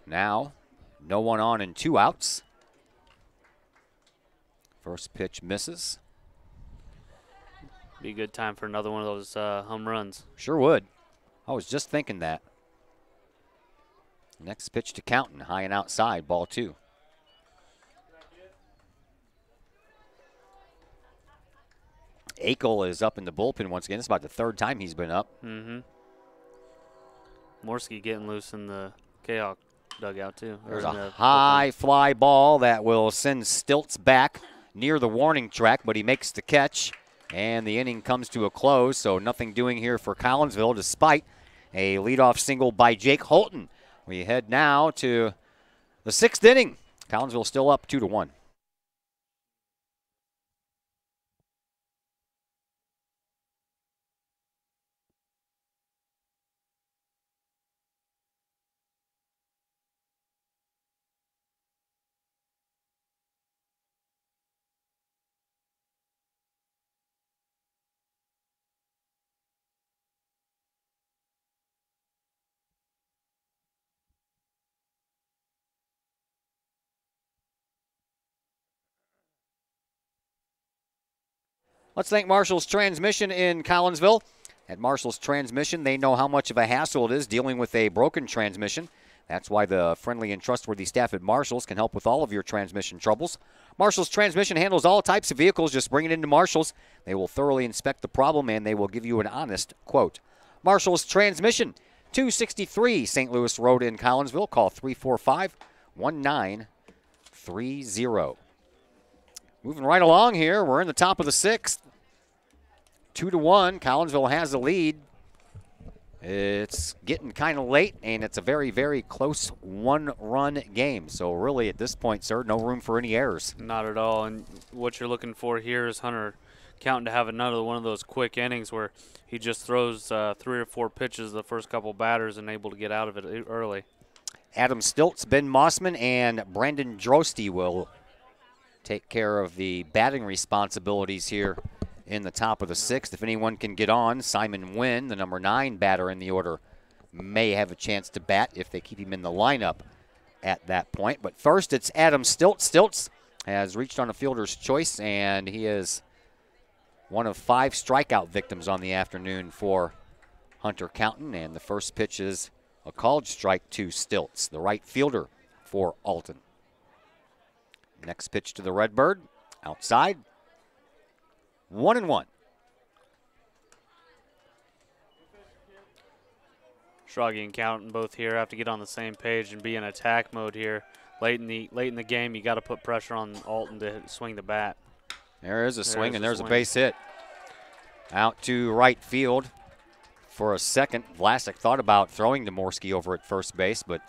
Speaker 1: Now, no one on and 2 outs. First pitch misses.
Speaker 3: Be a good time for another one of those home runs.
Speaker 1: Sure would. I was just thinking that. Next pitch to Counton, high and outside, ball 2. Akel is up in the bullpen once again. It's about the 3rd time he's been up.
Speaker 3: Mm-hmm. Morski getting loose in the Kahok dugout, too.
Speaker 1: There's a high fly ball that will send Stilts back near the warning track, but he makes the catch, and the inning comes to a close, so nothing doing here for Collinsville despite a leadoff single by Jake Holton. We head now to the 6th inning. Collinsville still up 2-1. Let's thank Marshall's Transmission in Collinsville. At Marshall's Transmission, they know how much of a hassle it is dealing with a broken transmission. That's why the friendly and trustworthy staff at Marshall's can help with all of your transmission troubles. Marshall's Transmission handles all types of vehicles. Just bring it into Marshall's. They will thoroughly inspect the problem, and they will give you an honest quote. Marshall's Transmission, 263 St. Louis Road in Collinsville. Call 345-1930. Moving right along here, we're in the top of the 6th. 2-1, Collinsville has the lead. It's getting kind of late, and it's a very, very close one-run game. So really at this point, sir, no room for any errors.
Speaker 3: Not at all, and what you're looking for here is Hunter Counton to have another one of those quick innings where he just throws 3 or 4 pitches the first couple batters and able to get out of it early.
Speaker 1: Adam Stilts, Ben Mossman, and Brandon Drosty will take care of the batting responsibilities here in the top of the 6th. If anyone can get on, Simon Wynn, the number 9 batter in the order, may have a chance to bat if they keep him in the lineup at that point. But first, it's Adam Stilts. Stilts has reached on a fielder's choice, and he is one of 5 strikeout victims on the afternoon for Hunter Counton. And the first pitch is a called strike to Stilts, the right fielder for Alton. Next pitch to the Redbird, outside, 1-1.
Speaker 3: Shroggy and Counton both here have to get on the same page and be in attack mode here. Late in the game, you got to put pressure on Alton to swing the bat.
Speaker 1: There is a swing, and there's a base hit. Out to right field for a second. Vlasic thought about throwing to Morski over at first base, but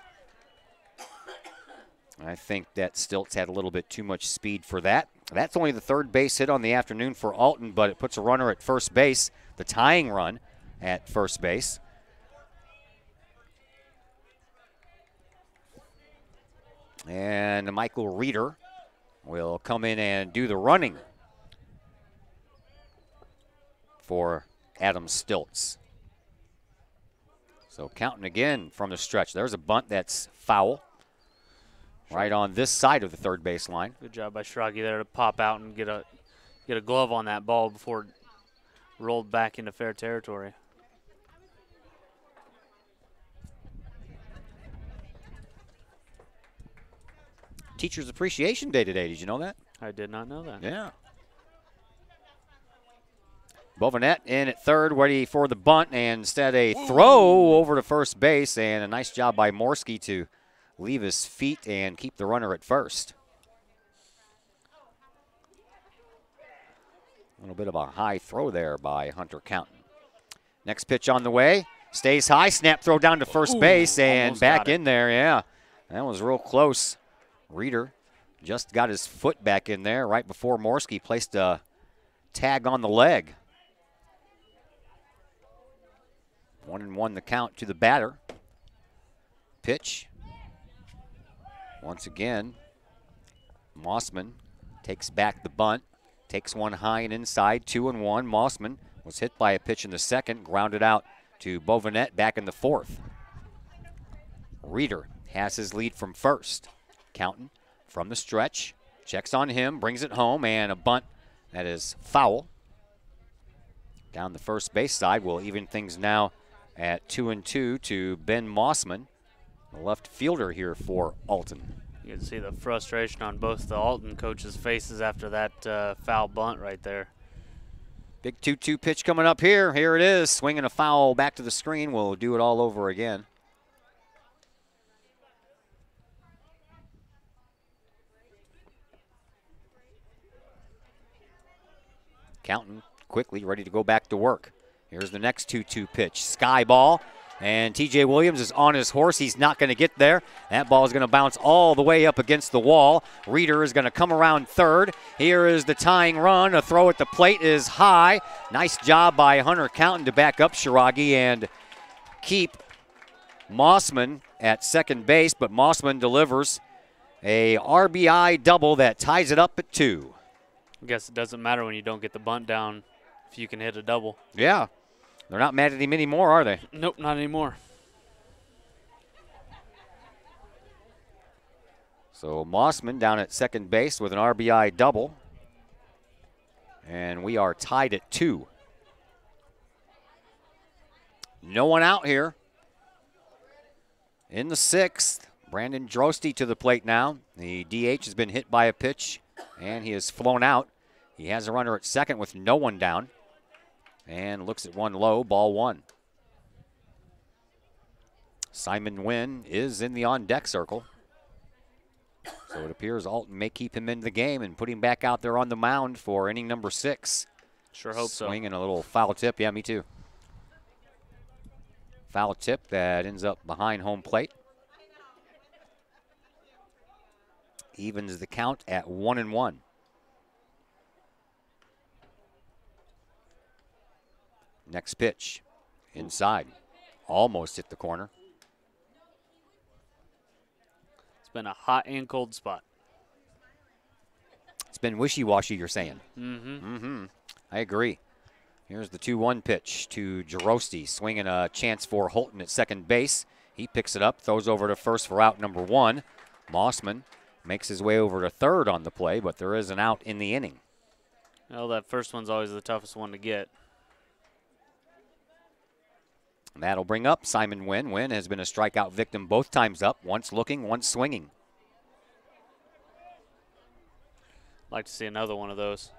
Speaker 1: I think that Stilts had a little bit too much speed for that. That's only the third base hit on the afternoon for Alton, but it puts a runner at first base, the tying run at first base. And Michael Reeder will come in and do the running for Adam Stiltz. So counting again from the stretch. There's a bunt that's foul right on this side of the third base line.
Speaker 3: Good job by Schrage there to pop out and get a glove on that ball before it rolled back into fair territory.
Speaker 1: Teachers Appreciation Day today. Did you know that?
Speaker 3: I did not know that.
Speaker 1: Yeah. Bovenet in at third, ready for the bunt, and instead a throw over to first base, and a nice job by Morski to leave his feet and keep the runner at first. A little bit of a high throw there by Hunter Counton. Next pitch on the way, stays high, snap throw down to first base, and back in there, yeah. That was real close. Reeder just got his foot back in there right before Morski placed a tag on the leg. 1-1 the count to the batter. Pitch. Once again, Mossman takes back the bunt, takes one high and inside, 2-1. Mossman was hit by a pitch in the second, grounded out to Bovenet back in the fourth. Reeder has his lead from first. Counton from the stretch, checks on him, brings it home, and a bunt that is foul. Down the first base side will even things now at 2-2 to Ben Mossman, the left fielder here for Alton.
Speaker 3: You can see the frustration on both the Alton coaches' faces after that foul bunt right there.
Speaker 1: Big 2-2 pitch coming up here. Here it is, swinging a foul back to the screen. We'll do it all over again. Counton quickly ready to go back to work. Here's the next 2-2 pitch. Sky ball, and TJ Williams is on his horse. He's not going to get there. That ball is going to bounce all the way up against the wall. Reeder is going to come around third. Here is the tying run. A throw at the plate is high. Nice job by Hunter Counton to back up Schrage and keep Mossman at second base, but Mossman delivers a RBI double that ties it up at 2.
Speaker 3: I guess it doesn't matter when you don't get the bunt down if you can hit a double.
Speaker 1: Yeah. They're not mad at him anymore, are they?
Speaker 3: Nope, not anymore.
Speaker 1: So Mossman down at second base with an RBI double. And we are tied at 2. No one out here. In the 6th, Brandon Drosty to the plate now. The DH has been hit by a pitch, and he has flown out. He has a runner at second with no one down. And looks at one low, ball 1. Simon Wynn is in the on-deck circle. So it appears Alton may keep him in the game and put him back out there on the mound for inning number 6.
Speaker 3: Sure hope so.
Speaker 1: Swinging a little foul tip. Yeah, me too. Foul tip that ends up behind home plate. Evens the count at 1-1. Next pitch, inside, almost hit the corner.
Speaker 3: It's been a hot and cold spot.
Speaker 1: It's been wishy-washy, you're saying.
Speaker 3: Mm-hmm.
Speaker 1: I agree. Here's the 2-1 pitch to Jarosti, swinging a chance for Holton at second base. He picks it up, throws over to first for out number 1. Mossman makes his way over to third on the play, but there is an out in the inning.
Speaker 3: Well, that first one's always the toughest one to get.
Speaker 1: That'll bring up Simon Wynn. Wynn has been a strikeout victim both times up, once looking, once swinging.
Speaker 3: Like to see another one of those.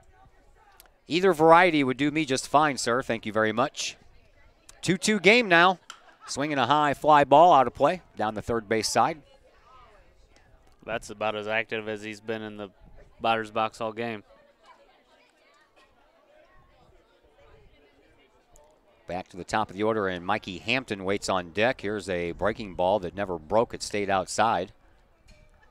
Speaker 1: Either variety would do me just fine, sir. Thank you very much. 2-2 game now. Swinging a high fly ball out of play down the third base side.
Speaker 3: That's about as active as he's been in the batter's box all game.
Speaker 1: Back to the top of the order, and Mikey Hampton waits on deck. Here's a breaking ball that never broke. It stayed outside.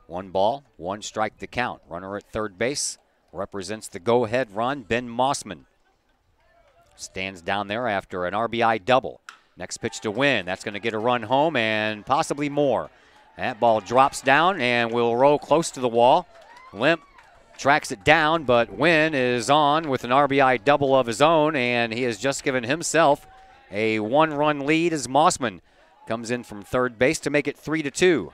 Speaker 1: 1 ball, 1 strike to count. Runner at third base represents the go-ahead run. Ben Mossman stands down there after an RBI double. Next pitch to Wynn. That's going to get a run home and possibly more. That ball drops down and will roll close to the wall. Limp tracks it down, but Wynn is on with an RBI double of his own, and he has just given himself a one-run lead as Mossman comes in from third base to make it 3-2.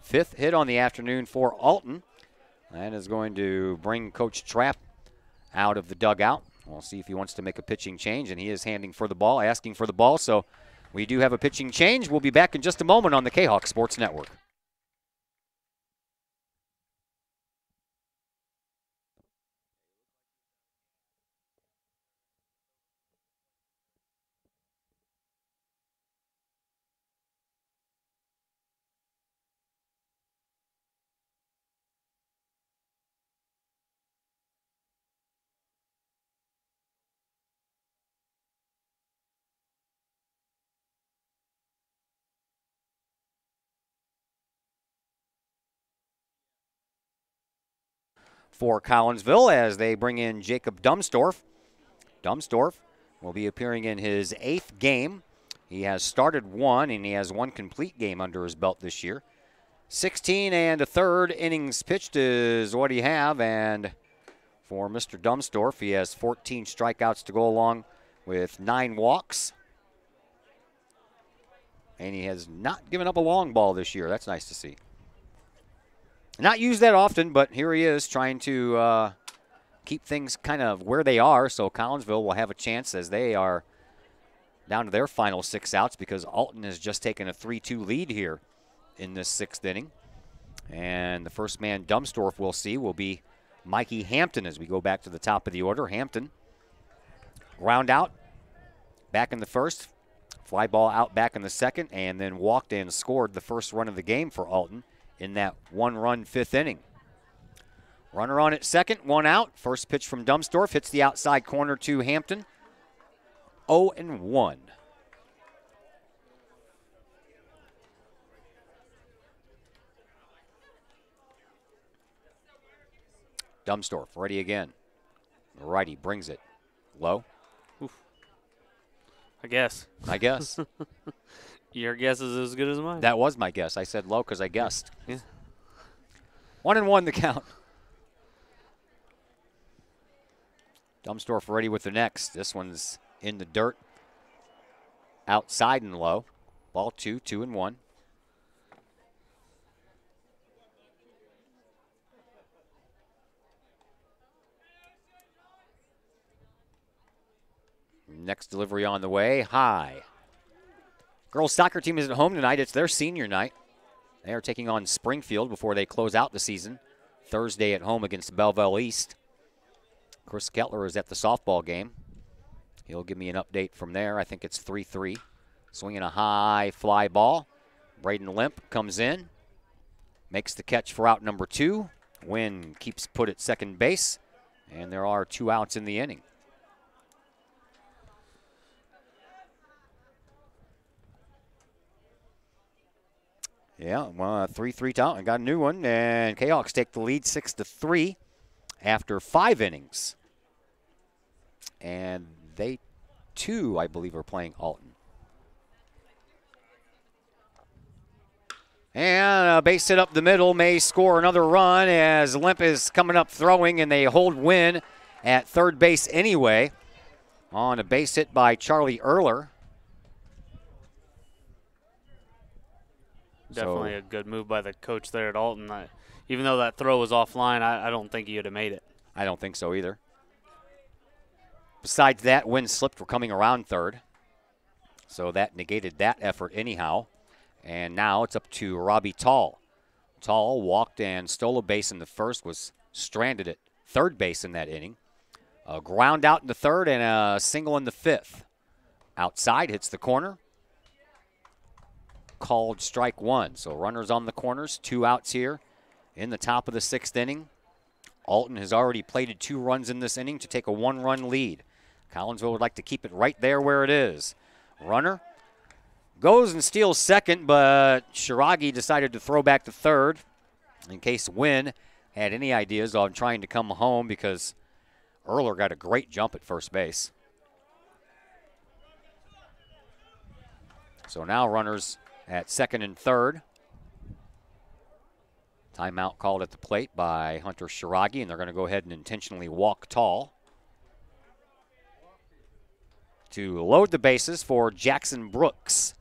Speaker 1: Fifth hit on the afternoon for Alton. That is going to bring Coach Trapp out of the dugout. We'll see if he wants to make a pitching change, and he is asking for the ball, so we do have a pitching change. We'll be back in just a moment on the Kahok Sports Network. For Collinsville as they bring in Jacob Dumstorf. Dumstorf will be appearing in his 8th game. He has started 1, and he has 1 complete game under his belt this year. 16 1/3 innings pitched is what he have, and for Mr. Dumstorf, he has 14 strikeouts to go along with 9 walks. And he has not given up a long ball this year. That's nice to see. Not used that often, but here he is trying to keep things kind of where they are. So Collinsville will have a chance as they are down to their final 6 outs because Alton has just taken a 3-2 lead here in this 6th inning. And the first man Dumstorf we'll see will be Mikey Hampton as we go back to the top of the order. Hampton, ground out, back in the first, fly ball out back in the second, and then walked and scored the first run of the game for Alton in that 1-run 5th inning. Runner on at second, 1 out. First pitch from Dumstorf hits the outside corner to Hampton. 0-1. Dumstorf ready again. The righty brings it low.
Speaker 3: Oof. I guess. Your guess is as good as mine.
Speaker 1: That was my guess. I said low because I guessed.
Speaker 3: Yeah.
Speaker 1: 1-1 the count. Dumstorf ready with the next. This one's in the dirt. Outside and low. Ball 2, 2-1. Next delivery on the way. High. Girls soccer team is at home tonight. It's their senior night. They are taking on Springfield before they close out the season. Thursday at home against Belleville East. Chris Kettler is at the softball game. He'll give me an update from there. I think it's 3-3. Swinging a high fly ball. Braden Limp comes in. Makes the catch for out number 2. Wynn keeps put at second base. And there are 2 outs in the inning. Yeah, 3-3 count. I got a new one, and Kahoks take the lead 6-3 after 5 innings. And they, too, I believe, are playing Alton. And a base hit up the middle may score another run as Limp is coming up throwing, and they hold Wynn at third base anyway on a base hit by Charlie Erler.
Speaker 3: Definitely a good move by the coach there at Alton. Even though that throw was offline, I don't think he would have made it.
Speaker 1: I don't think so either. Besides that, Wynn slipped for coming around third. So that negated that effort anyhow. And now it's up to Robbie Tall. Tall walked and stole a base in the first, was stranded at third base in that inning. A ground out in the third and a single in the 5th. Outside, hits the corner. Called strike 1. So runners on the corners, 2 outs here in the top of the 6th inning. Alton has already plated 2 runs in this inning to take a 1-run lead. Collinsville would like to keep it right there where it is. Runner goes and steals second, but Shiragi decided to throw back to third in case Wynn had any ideas on trying to come home because Erler got a great jump at first base. So now runners at second and third. Timeout called at the plate by Hunter Shiragi, and they're going to go ahead and intentionally walk tall to load the bases for Jackson Brooks.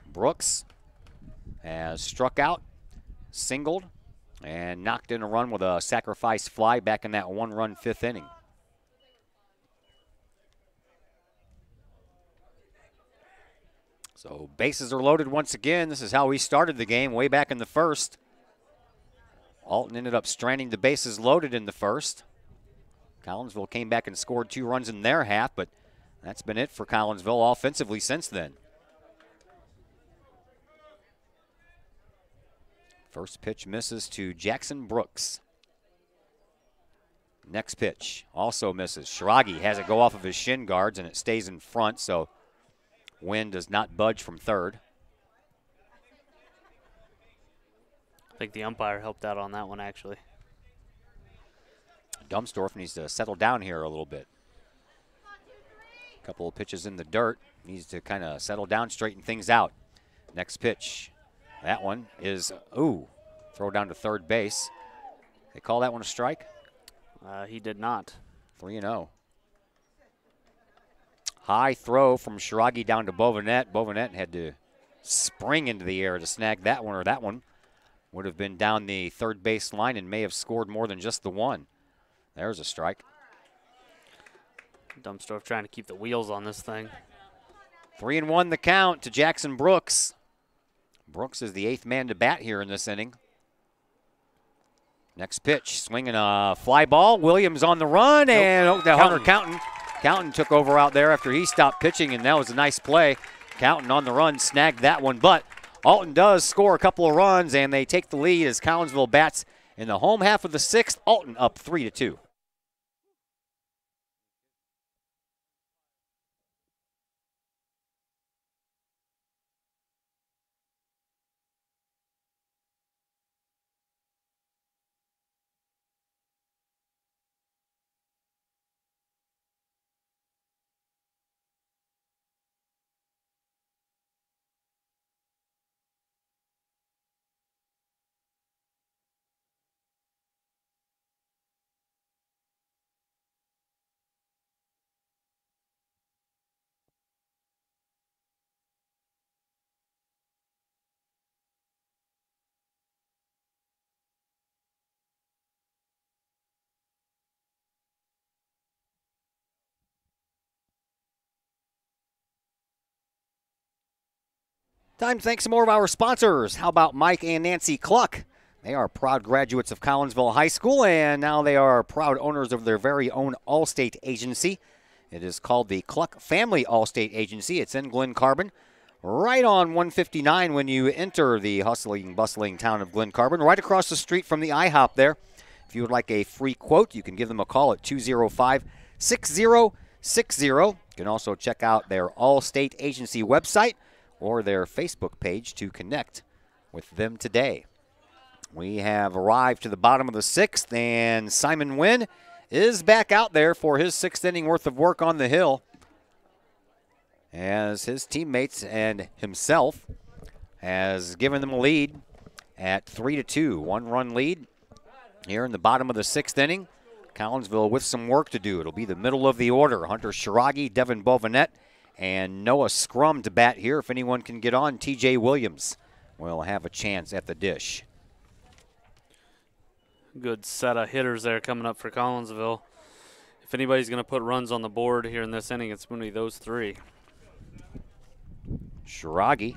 Speaker 1: Brooks has struck out, singled, and knocked in a run with a sacrifice fly back in that one-run fifth inning. So bases are loaded once again. This is how we started the game way back in the first. Alton ended up stranding the bases loaded in the first. Collinsville came back and scored 2 runs in their half, but that's been it for Collinsville offensively since then. First pitch misses to Jackson Brooks. Next pitch also misses. Shiragi has it go off of his shin guards, and it stays in front, so Wynn does not budge from third.
Speaker 3: I think the umpire helped out on that one, actually.
Speaker 1: Dumsdorf needs to settle down here a little bit. A couple of pitches in the dirt. Needs to kind of settle down, straighten things out. Next pitch. That one is, throw down to third base. They call that one a strike?
Speaker 3: He did not.
Speaker 1: 3-0. High throw from Shiragi down to Bovenet. Bovenet had to spring into the air to snag that one, or that one would have been down the third base line and may have scored more than just the one. There's a strike.
Speaker 3: Dumsdorf trying to keep the wheels on this thing.
Speaker 1: 3-1 the count to Jackson Brooks. Brooks is the 8th man to bat here in this inning. Next pitch, swinging a fly ball. Williams on the run, and Hunter Counton took over out there after he stopped pitching, and that was a nice play. Counton on the run snagged that one, but Alton does score a couple of runs, and they take the lead as Collinsville bats in the home half of the 6th. Alton up 3-2. Time to thank some more of our sponsors. How about Mike and Nancy Cluck? They are proud graduates of Collinsville High School, and now they are proud owners of their very own Allstate agency. It is called the Cluck Family Allstate Agency. It's in Glen Carbon, right on 159 when you enter the hustling, bustling town of Glen Carbon, right across the street from the IHOP there. If you would like a free quote, you can give them a call at 205-6060. You can also check out their Allstate Agency website or their Facebook page to connect with them today. We have arrived to the bottom of the 6th, and Simon Wynn is back out there for his 6th inning worth of work on the hill, as his teammates and himself has given them a lead at 3-2. 1-run lead here in the bottom of the 6th inning. Collinsville with some work to do. It'll be the middle of the order. Hunter Shiragi, Devin Bovenet, and Noah Scrum to bat here. If anyone can get on, TJ Williams will have a chance at the dish.
Speaker 3: Good set of hitters there coming up for Collinsville. If anybody's going to put runs on the board here in this inning, it's going to be those 3.
Speaker 1: Shiragi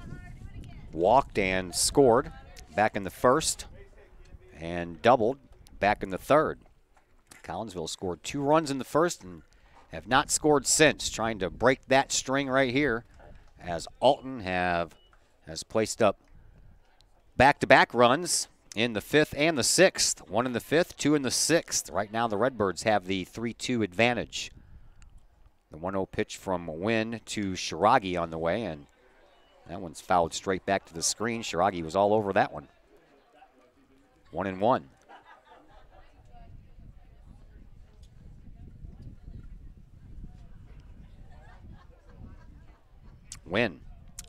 Speaker 1: walked and scored back in the 1st and doubled back in the 3rd. Collinsville scored 2 runs in the 1st and have not scored since, trying to break that string right here, as Alton has placed up back-to-back runs in the 5th and the 6th. 1 in the 5th, 2 in the 6th. Right now the Redbirds have the 3-2 advantage. The 1-0 pitch from Wynn to Shiragi on the way, and That one's fouled straight back to the screen. Shiragi was all over that one. 1-1. Wynn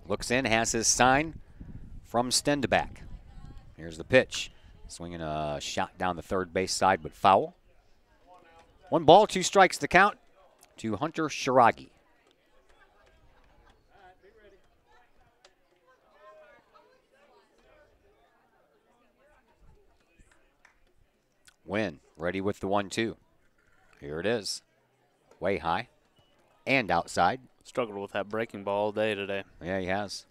Speaker 1: looks in, has his sign from Stendeback. Here's the pitch. Swinging a shot down the third base side, but foul. 1 ball, 2 strikes to count to Hunter Shiragi. Wynn ready with the 1-2. Here it is. Way high and outside.
Speaker 3: Struggled with that breaking ball all day today.
Speaker 1: Yeah, he has.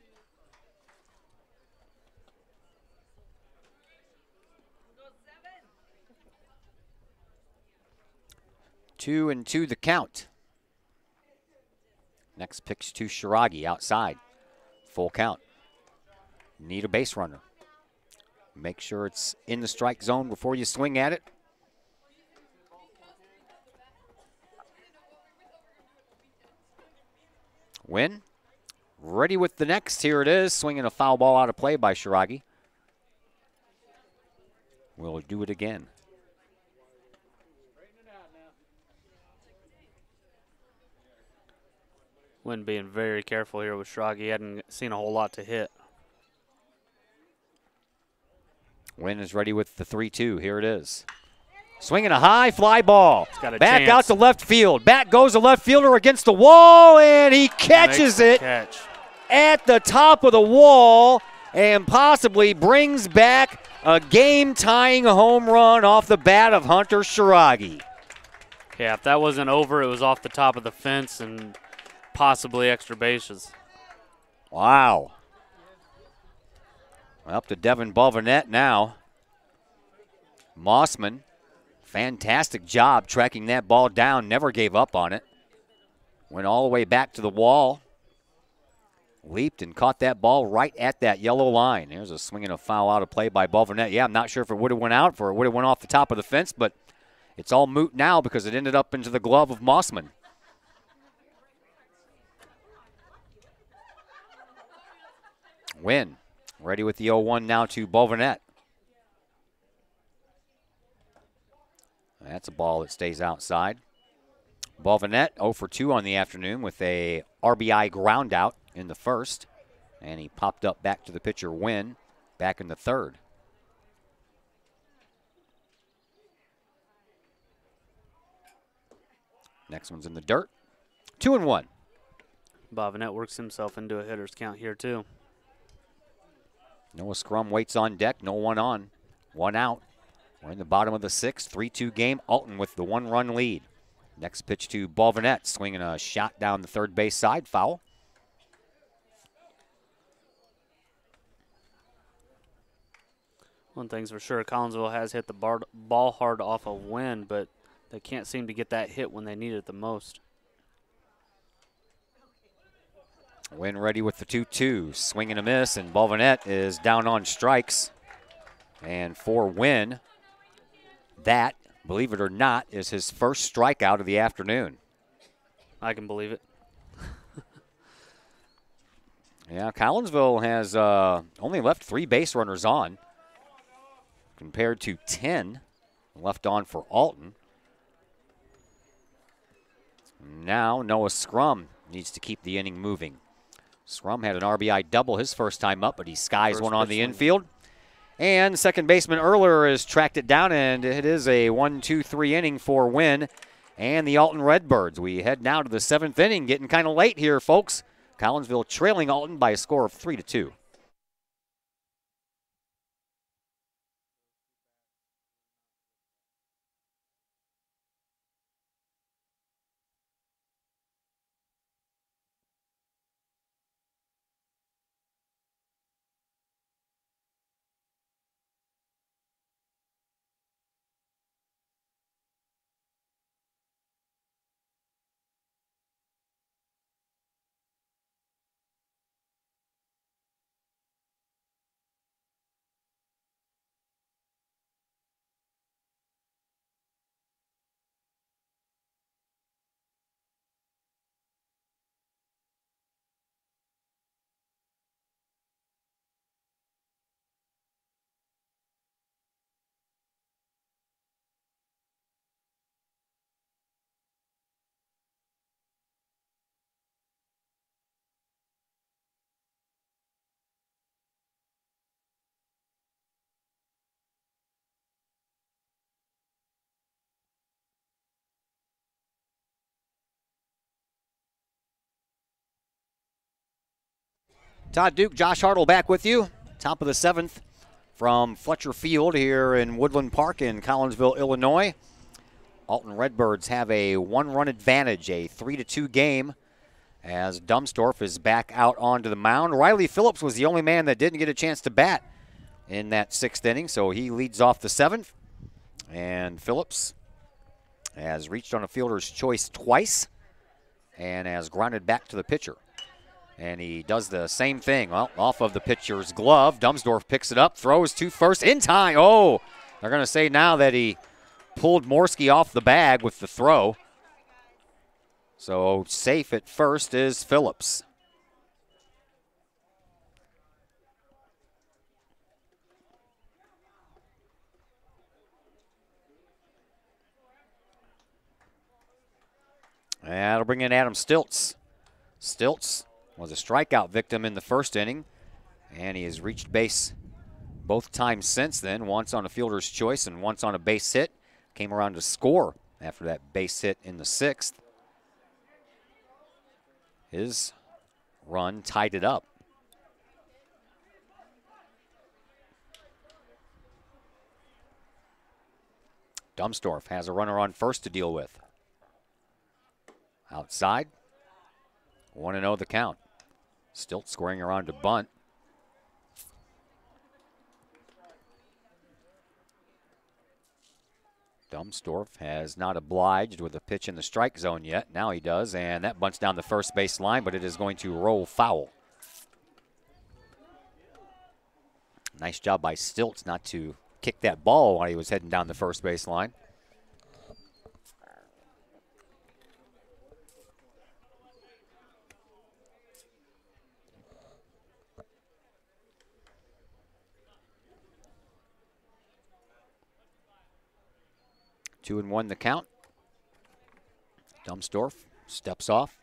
Speaker 1: 2-2 the count. Next pitch to Shiragi outside. Full count. Need a base runner. Make sure it's in the strike zone before you swing at it. Wynn ready with the next. Here it is. Swinging a foul ball out of play by Shiragi. We'll do it again.
Speaker 3: Wynn being very careful here with Shiragi. He hadn't seen a whole lot to hit.
Speaker 1: Wynn is ready with the 3-2. Here it is. Swinging a high fly ball. Back out to left field. Back goes the left fielder against the wall, and he catches it at the top of the wall and possibly brings back a game-tying home run off the bat of Hunter Shiragi.
Speaker 3: Yeah, if that wasn't over, it was off the top of the fence and possibly extra bases.
Speaker 1: Wow. Up to Devin Bovenet now. Mossman, fantastic job tracking that ball down, never gave up on it. Went all the way back to the wall. Leaped and caught that ball right at that yellow line. There's a swing and a foul out of play by Bovenet. Yeah, I'm not sure if it would have went out or it would have went off the top of the fence, but it's all moot now because it ended up into the glove of Mossman. Wynn ready with the 0-1 now to Bovenet. That's a ball that stays outside. Bovenet 0 for 2 on the afternoon with a RBI ground out in the first. And he popped up back to the pitcher Wynn back in the third. Next one's in the dirt. 2-1.
Speaker 3: Bovenet works himself into a hitter's count here too.
Speaker 1: Noah Scrum waits on deck. No one on. 1 out. We're in the bottom of the 6th. 3-2 game. Alton with the 1-run lead. Next pitch to Bovenet. Swinging a shot down the third base side. Foul.
Speaker 3: One thing's for sure, Collinsville has hit the ball hard off a Wynn, but they can't seem to get that hit when they need it the most.
Speaker 1: Wynn ready with the 2-2. Swing and a miss, and Bovenet is down on strikes. And for Wynn, that, believe it or not, is his first strikeout of the afternoon.
Speaker 3: I can believe it.
Speaker 1: Yeah, Collinsville has only left 3 base runners on compared to 10 left on for Alton. Now Noah Scrum needs to keep the inning moving. Scrum had an RBI double his first time up, but he skies one on the infield. And second baseman Erler has tracked it down, and it is a 1-2-3 inning for Wynn and the Alton Redbirds. We head now to the 7th inning, getting kind of late here, folks. Collinsville trailing Alton by a score of 3-2. Todd Duke, Josh Hartle back with you. Top of the 7th from Fletcher Field here in Woodland Park in Collinsville, Illinois. Alton Redbirds have a 1-run advantage, a 3-2 game, as Dumsdorf is back out onto the mound. Riley Phillips was the only man that didn't get a chance to bat in that 6th inning, so he leads off the 7th. And Phillips has reached on a fielder's choice twice and has grounded back to the pitcher. And he does the same thing. Well, off of the pitcher's glove. Dumsdorf picks it up, throws to first in time. Oh, they're going to say now that he pulled Morski off the bag with the throw. So safe at first is Phillips. And that'll bring in Adam Stiltz. Stiltz was a strikeout victim in the 1st inning, and he has reached base both times since then, once on a fielder's choice and once on a base hit. Came around to score after that base hit in the 6th. His run tied it up. Dumsdorf has a runner on first to deal with. Outside, 1-0 the count. Stilt squaring around to bunt. Dumsdorf has not obliged with a pitch in the strike zone yet. Now he does, and that bunts down the first base line, but it is going to roll foul. Nice job by Stiltz not to kick that ball while he was heading down the first base line. Two and one the count. Dumsdorf steps off.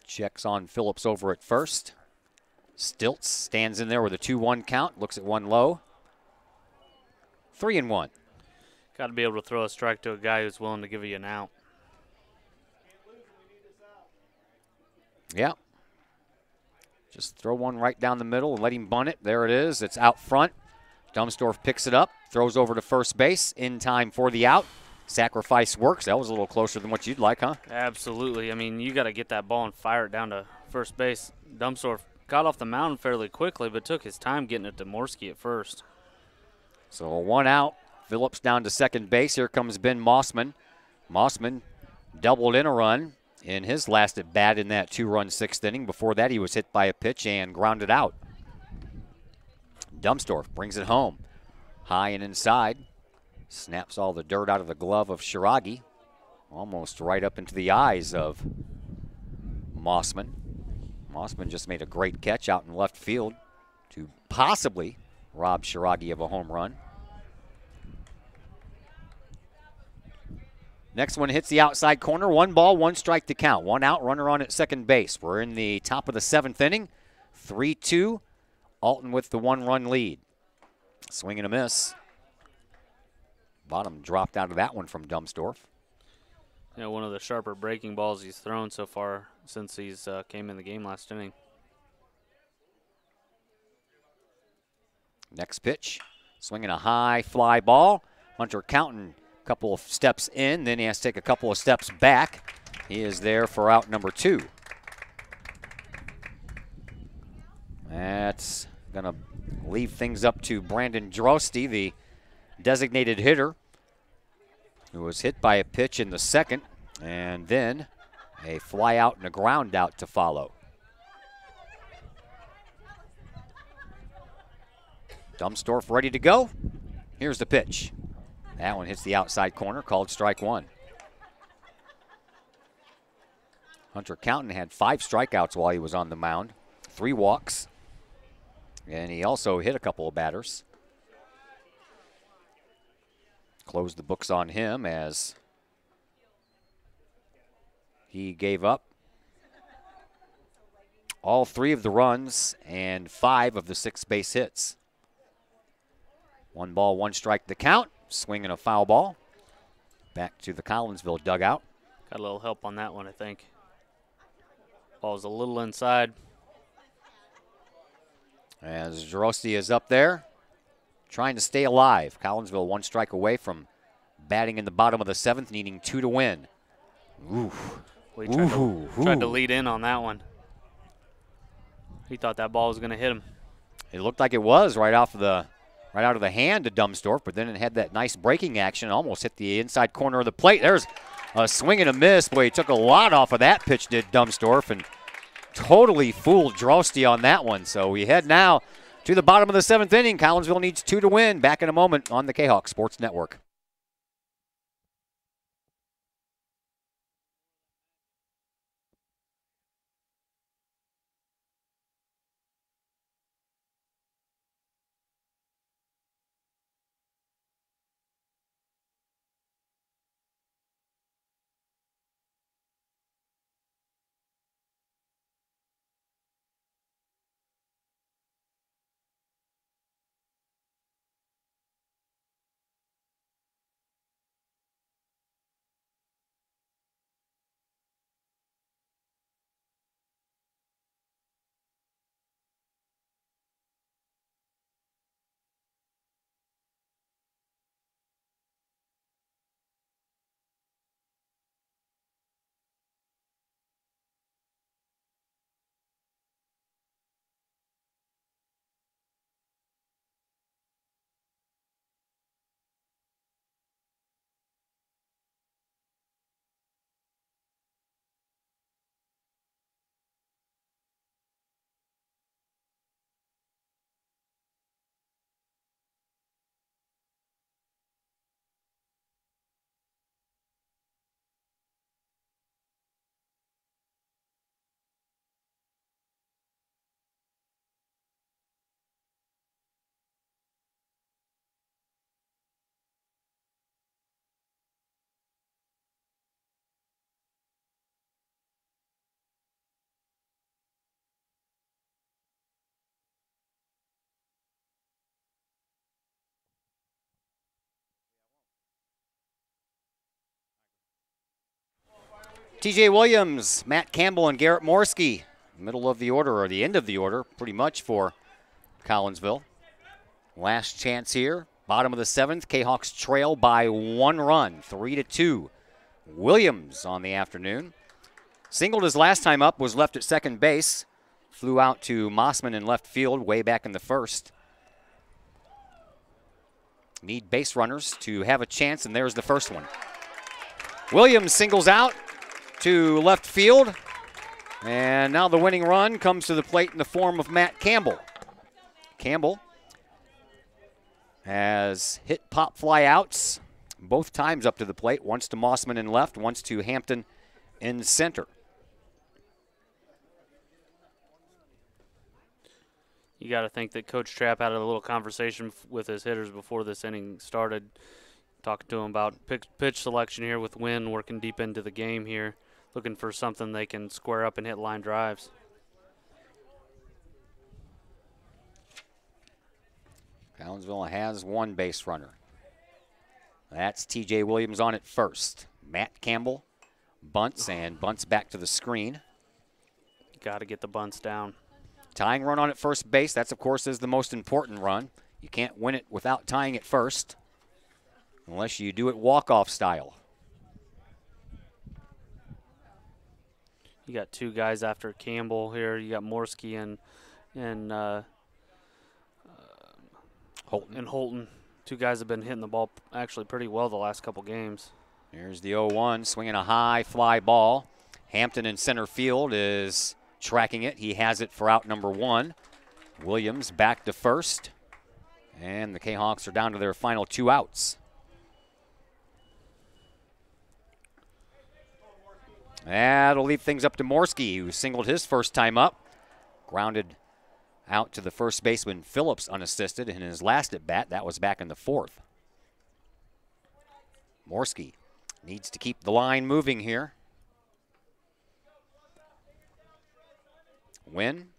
Speaker 1: Checks on Phillips over at first. Stiltz stands in there with a 2-1 count. Looks at one low. 3-1.
Speaker 3: Got to be able to throw a strike to a guy who's willing to give you an out.
Speaker 1: Yeah. Just throw one right down the middle and let him bunt it. There it is. It's out front. Dumsdorf picks it up, throws over to first base in time for the out. Sacrifice works. That was a little closer than what you'd like, huh?
Speaker 3: Absolutely. I mean, you got to get that ball and fire it down to first base. Dumsdorf got off the mound fairly quickly, but took his time getting it to Morski at first.
Speaker 1: So 1 out. Phillips down to second base. Here comes Ben Mossman. Mossman doubled in a run in his last at bat in that 2-run 6th inning. Before that, he was hit by a pitch and grounded out. Dumsdorf brings it home. High and inside. Snaps all the dirt out of the glove of Shiragi. Almost right up into the eyes of Mossman. Mossman just made a great catch out in left field to possibly rob Shiragi of a home run. Next one hits the outside corner. 1 ball, 1 strike to count. 1 out, runner on at second base. We're in the top of the 7th inning. 3-2. Alton with the 1-run lead. Swing and a miss. Bottom dropped out of that one from Dumsdorf.
Speaker 3: You know, one of the sharper breaking balls he's thrown so far since he's came in the game last inning.
Speaker 1: Next pitch. Swinging a high fly ball. Hunter counting a couple of steps in, then he has to take a couple of steps back. He is there for out number 2. That's going to leave things up to Brandon Drosty, the designated hitter, who was hit by a pitch in the 2nd, and then a fly out and a ground out to follow. Dumsdorf ready to go. Here's the pitch. That one hits the outside corner, called strike 1. Hunter Counton had 5 strikeouts while he was on the mound, 3 walks. And he also hit a couple of batters. Closed the books on him as he gave up all 3 of the runs and 5 of the 6 base hits. 1 ball, 1 strike to count. Swinging a foul ball. Back to the Collinsville dugout.
Speaker 3: Got a little help on that one, I think. Ball was a little inside.
Speaker 1: As Drosty is up there, trying to stay alive. Collinsville 1 strike away from batting in the bottom of the 7th, needing 2 to win. Oof.
Speaker 3: Well, he tried to lead in on that one. He thought that ball was going to hit him.
Speaker 1: It looked like it was right out of the hand to Dumsdorf, but then it had that nice breaking action, almost hit the inside corner of the plate. There's a swing and a miss. Boy, he took a lot off of that pitch, did Dumsdorf, and totally fooled Drosty on that one. So we head now to the bottom of the 7th inning. Collinsville needs 2 to win. Back in a moment on the Kahok Sports Network. TJ Williams, Matt Campbell, and Garrett Morski. Middle of the order, or the end of the order, pretty much for Collinsville. Last chance here. Bottom of the 7th, Kahawks trail by 1 run, 3-2. Williams on the afternoon. Singled his last time up, was left at second base. Flew out to Mossman in left field way back in the 1st. Need base runners to have a chance, and there's the first one. Williams singles out to left field, and now the winning run comes to the plate in the form of Matt Campbell. Campbell has hit pop fly outs both times up to the plate, once to Mossman in left, once to Hampton in center.
Speaker 3: You got to think that Coach Trapp had a little conversation with his hitters before this inning started, talking to him about pitch selection here with Wynn working deep into the game here, looking for something they can square up and hit line drives.
Speaker 1: Collinsville has 1 base runner. That's TJ Williams on at first. Matt Campbell bunts and bunts back to the screen.
Speaker 3: Got to get the bunts down.
Speaker 1: Tying run on at first base, that's of course is the most important run. You can't win it without tying at first, unless you do it walk-off style.
Speaker 3: You got 2 guys after Campbell here. You got Morski and Holton. 2 guys have been hitting the ball actually pretty well the last couple games.
Speaker 1: Here's the 0-1, swinging a high fly ball. Hampton in center field is tracking it. He has it for out number 1. Williams back to first, and the Kahawks are down to their final 2 outs. That'll leave things up to Morski, who singled his first time up. Grounded out to the first baseman Phillips unassisted in his last at bat. That was back in the 4th. Morski needs to keep the line moving here. Wynn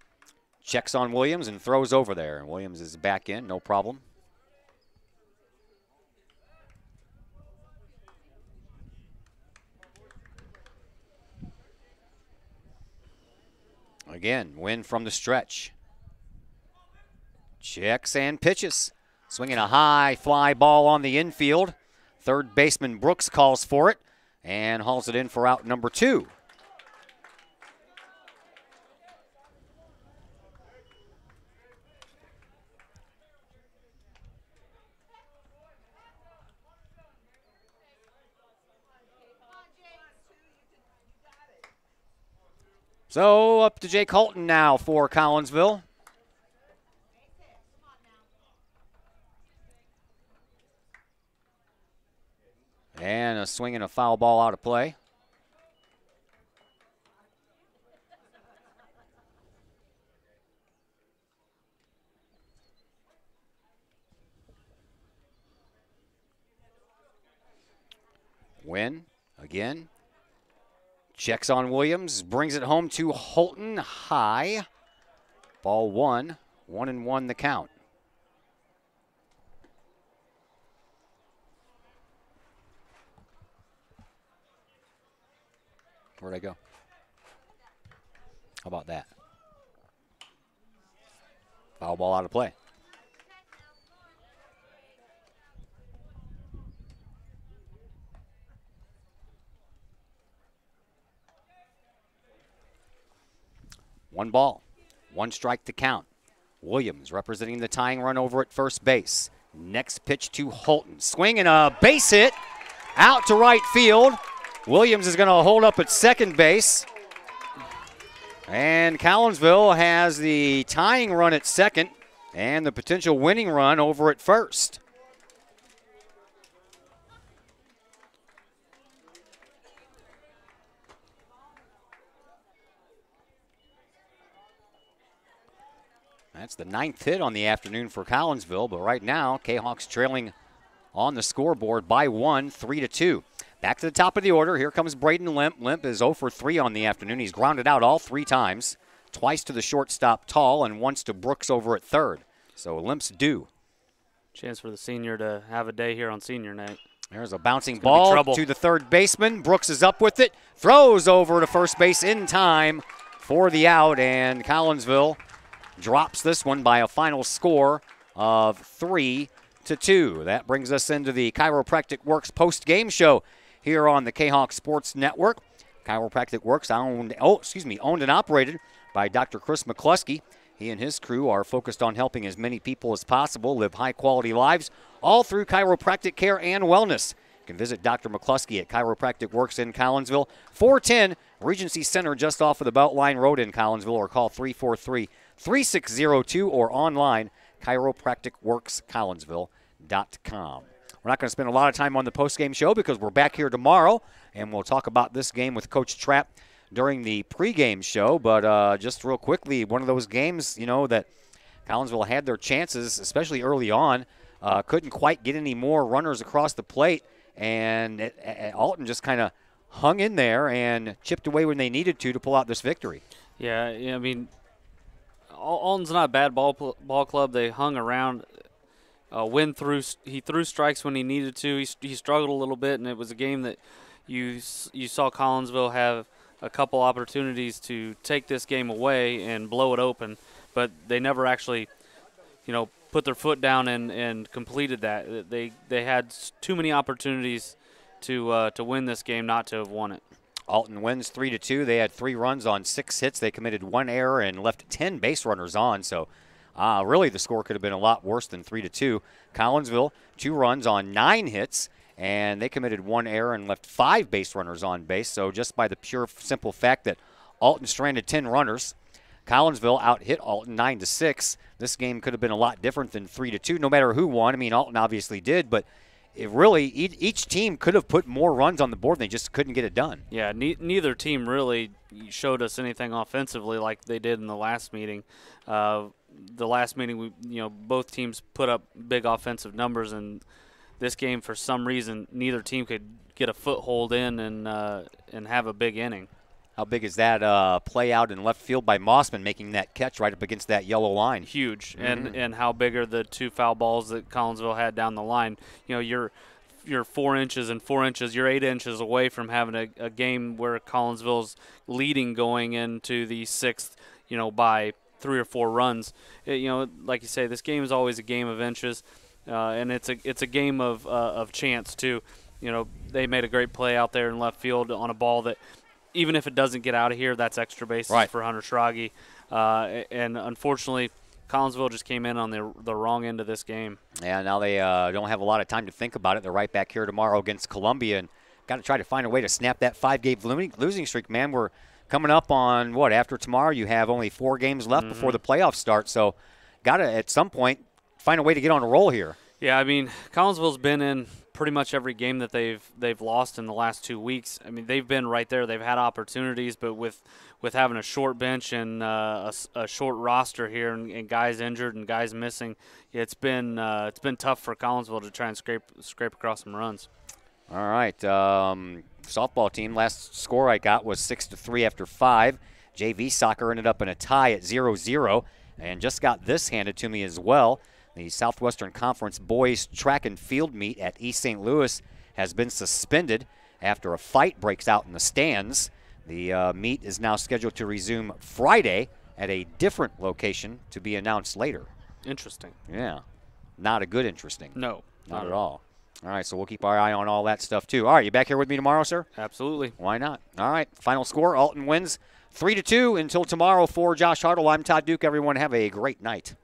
Speaker 1: checks on Williams and throws over there. And Williams is back in, no problem. Again, Wynn from the stretch. Checks and pitches. Swinging a high fly ball on the infield. Third baseman Brooks calls for it and hauls it in for out number 2. So up to Jake Alton now for Collinsville. And a swing and a foul ball out of play. Win again. Checks on Williams, brings it home to Holton high. Ball 1, 1-1 the count. Where'd I go? How about that? Foul ball out of play. One ball, one strike to count. Williams representing the tying run over at first base. Next pitch to Holton. Swing and a base hit out to right field. Williams is going to hold up at second base. And Collinsville has the tying run at second and the potential winning run over at first. That's the 9th hit on the afternoon for Collinsville, but right now, Kahoks trailing on the scoreboard by 1, 3-2. Back to the top of the order. Here comes Braden Limp. Limp is 0 for 3 on the afternoon. He's grounded out all 3 times, twice to the shortstop Tall and once to Brooks over at third. So Limp's due.
Speaker 3: Chance for the senior to have a day here on senior night.
Speaker 1: There's a bouncing ball to the third baseman. Brooks is up with it, throws over to first base in time for the out, and Collinsville drops this one by a final score of 3-2. That brings us into the Chiropractic Works post-game show here on the Kahok Sports Network. Chiropractic Works owned and operated by Dr. Chris McCluskey. He and his crew are focused on helping as many people as possible live high-quality lives, all through chiropractic care and wellness. You can visit Dr. McCluskey at Chiropractic Works in Collinsville, 410 Regency Center just off of the Beltline Road in Collinsville, or call 343-3602 or online, chiropracticworkscollinsville.com. We're not going to spend a lot of time on the postgame show because we're back here tomorrow, and we'll talk about this game with Coach Trapp during the pregame show. But just real quickly, one of those games, that Collinsville had their chances, especially early on, couldn't quite get any more runners across the plate, and Alton just kind of hung in there and chipped away when they needed to pull out this victory.
Speaker 3: Yeah, I mean, Alton's not a bad ball club. They hung around. He threw strikes when he needed to. He struggled a little bit, and it was a game that you saw Collinsville have a couple opportunities to take this game away and blow it open, but they never actually, put their foot down and completed that. They had too many opportunities to win this game not to have won it.
Speaker 1: Alton wins 3-2. They had 3 runs on 6 hits. They committed 1 error and left 10 base runners on. So really the score could have been a lot worse than 3-2. Collinsville, 2 runs on 9 hits, and they committed 1 error and left 5 base runners on base. So just by the pure simple fact that Alton stranded 10 runners, Collinsville out-hit Alton 9-6. This game could have been a lot different than 3-2, no matter who won. I mean, Alton obviously did, but each team could have put more runs on the board, and they just couldn't get it done.
Speaker 3: Yeah, neither team really showed us anything offensively like they did in the last meeting. The last meeting, both teams put up big offensive numbers, and this game, for some reason, neither team could get a foothold in and have a big inning.
Speaker 1: How big is that play out in left field by Mossman, making that catch right up against that yellow line?
Speaker 3: Huge. Mm-hmm. And how big are the 2 foul balls that Collinsville had down the line? You're 4 inches and 4 inches. You're 8 inches away from having a game where Collinsville's leading going into the 6th, by 3 or 4 runs. Like you say, this game is always a game of inches, and it's a game of chance too. They made a great play out there in left field on a ball that, even if it doesn't get out of here, that's extra bases for Hunter Schrage. And unfortunately, Collinsville just came in on the wrong end of this game.
Speaker 1: Yeah, now they don't have a lot of time to think about it. They're right back here tomorrow against Columbia, and got to try to find a way to snap that 5-game losing streak, man. We're coming up on, after tomorrow you have only 4 games left before the playoffs start, so got to, at some point, find a way to get on a roll here.
Speaker 3: Yeah, I mean, Collinsville's been in pretty much every game that they've lost in the last 2 weeks. I mean, they've been right there. They've had opportunities, but with having a short bench and a short roster here and guys injured and guys missing, it's been tough for Collinsville to try and scrape across some runs.
Speaker 1: All right, softball team, last score I got was 6-3 after 5. JV soccer ended up in a tie at 0-0, and just got this handed to me as well. The Southwestern Conference boys track and field meet at East St. Louis has been suspended after a fight breaks out in the stands. The meet is now scheduled to resume Friday at a different location to be announced later.
Speaker 3: Interesting.
Speaker 1: Yeah, not a good interesting.
Speaker 3: No,
Speaker 1: not at all. All right, so we'll keep our eye on all that stuff too. All right, you back here with me tomorrow, sir?
Speaker 3: Absolutely.
Speaker 1: Why not? All right, final score, Alton wins 3-2 until tomorrow. For Josh Hartle, I'm Todd Duke. Everyone have a great night.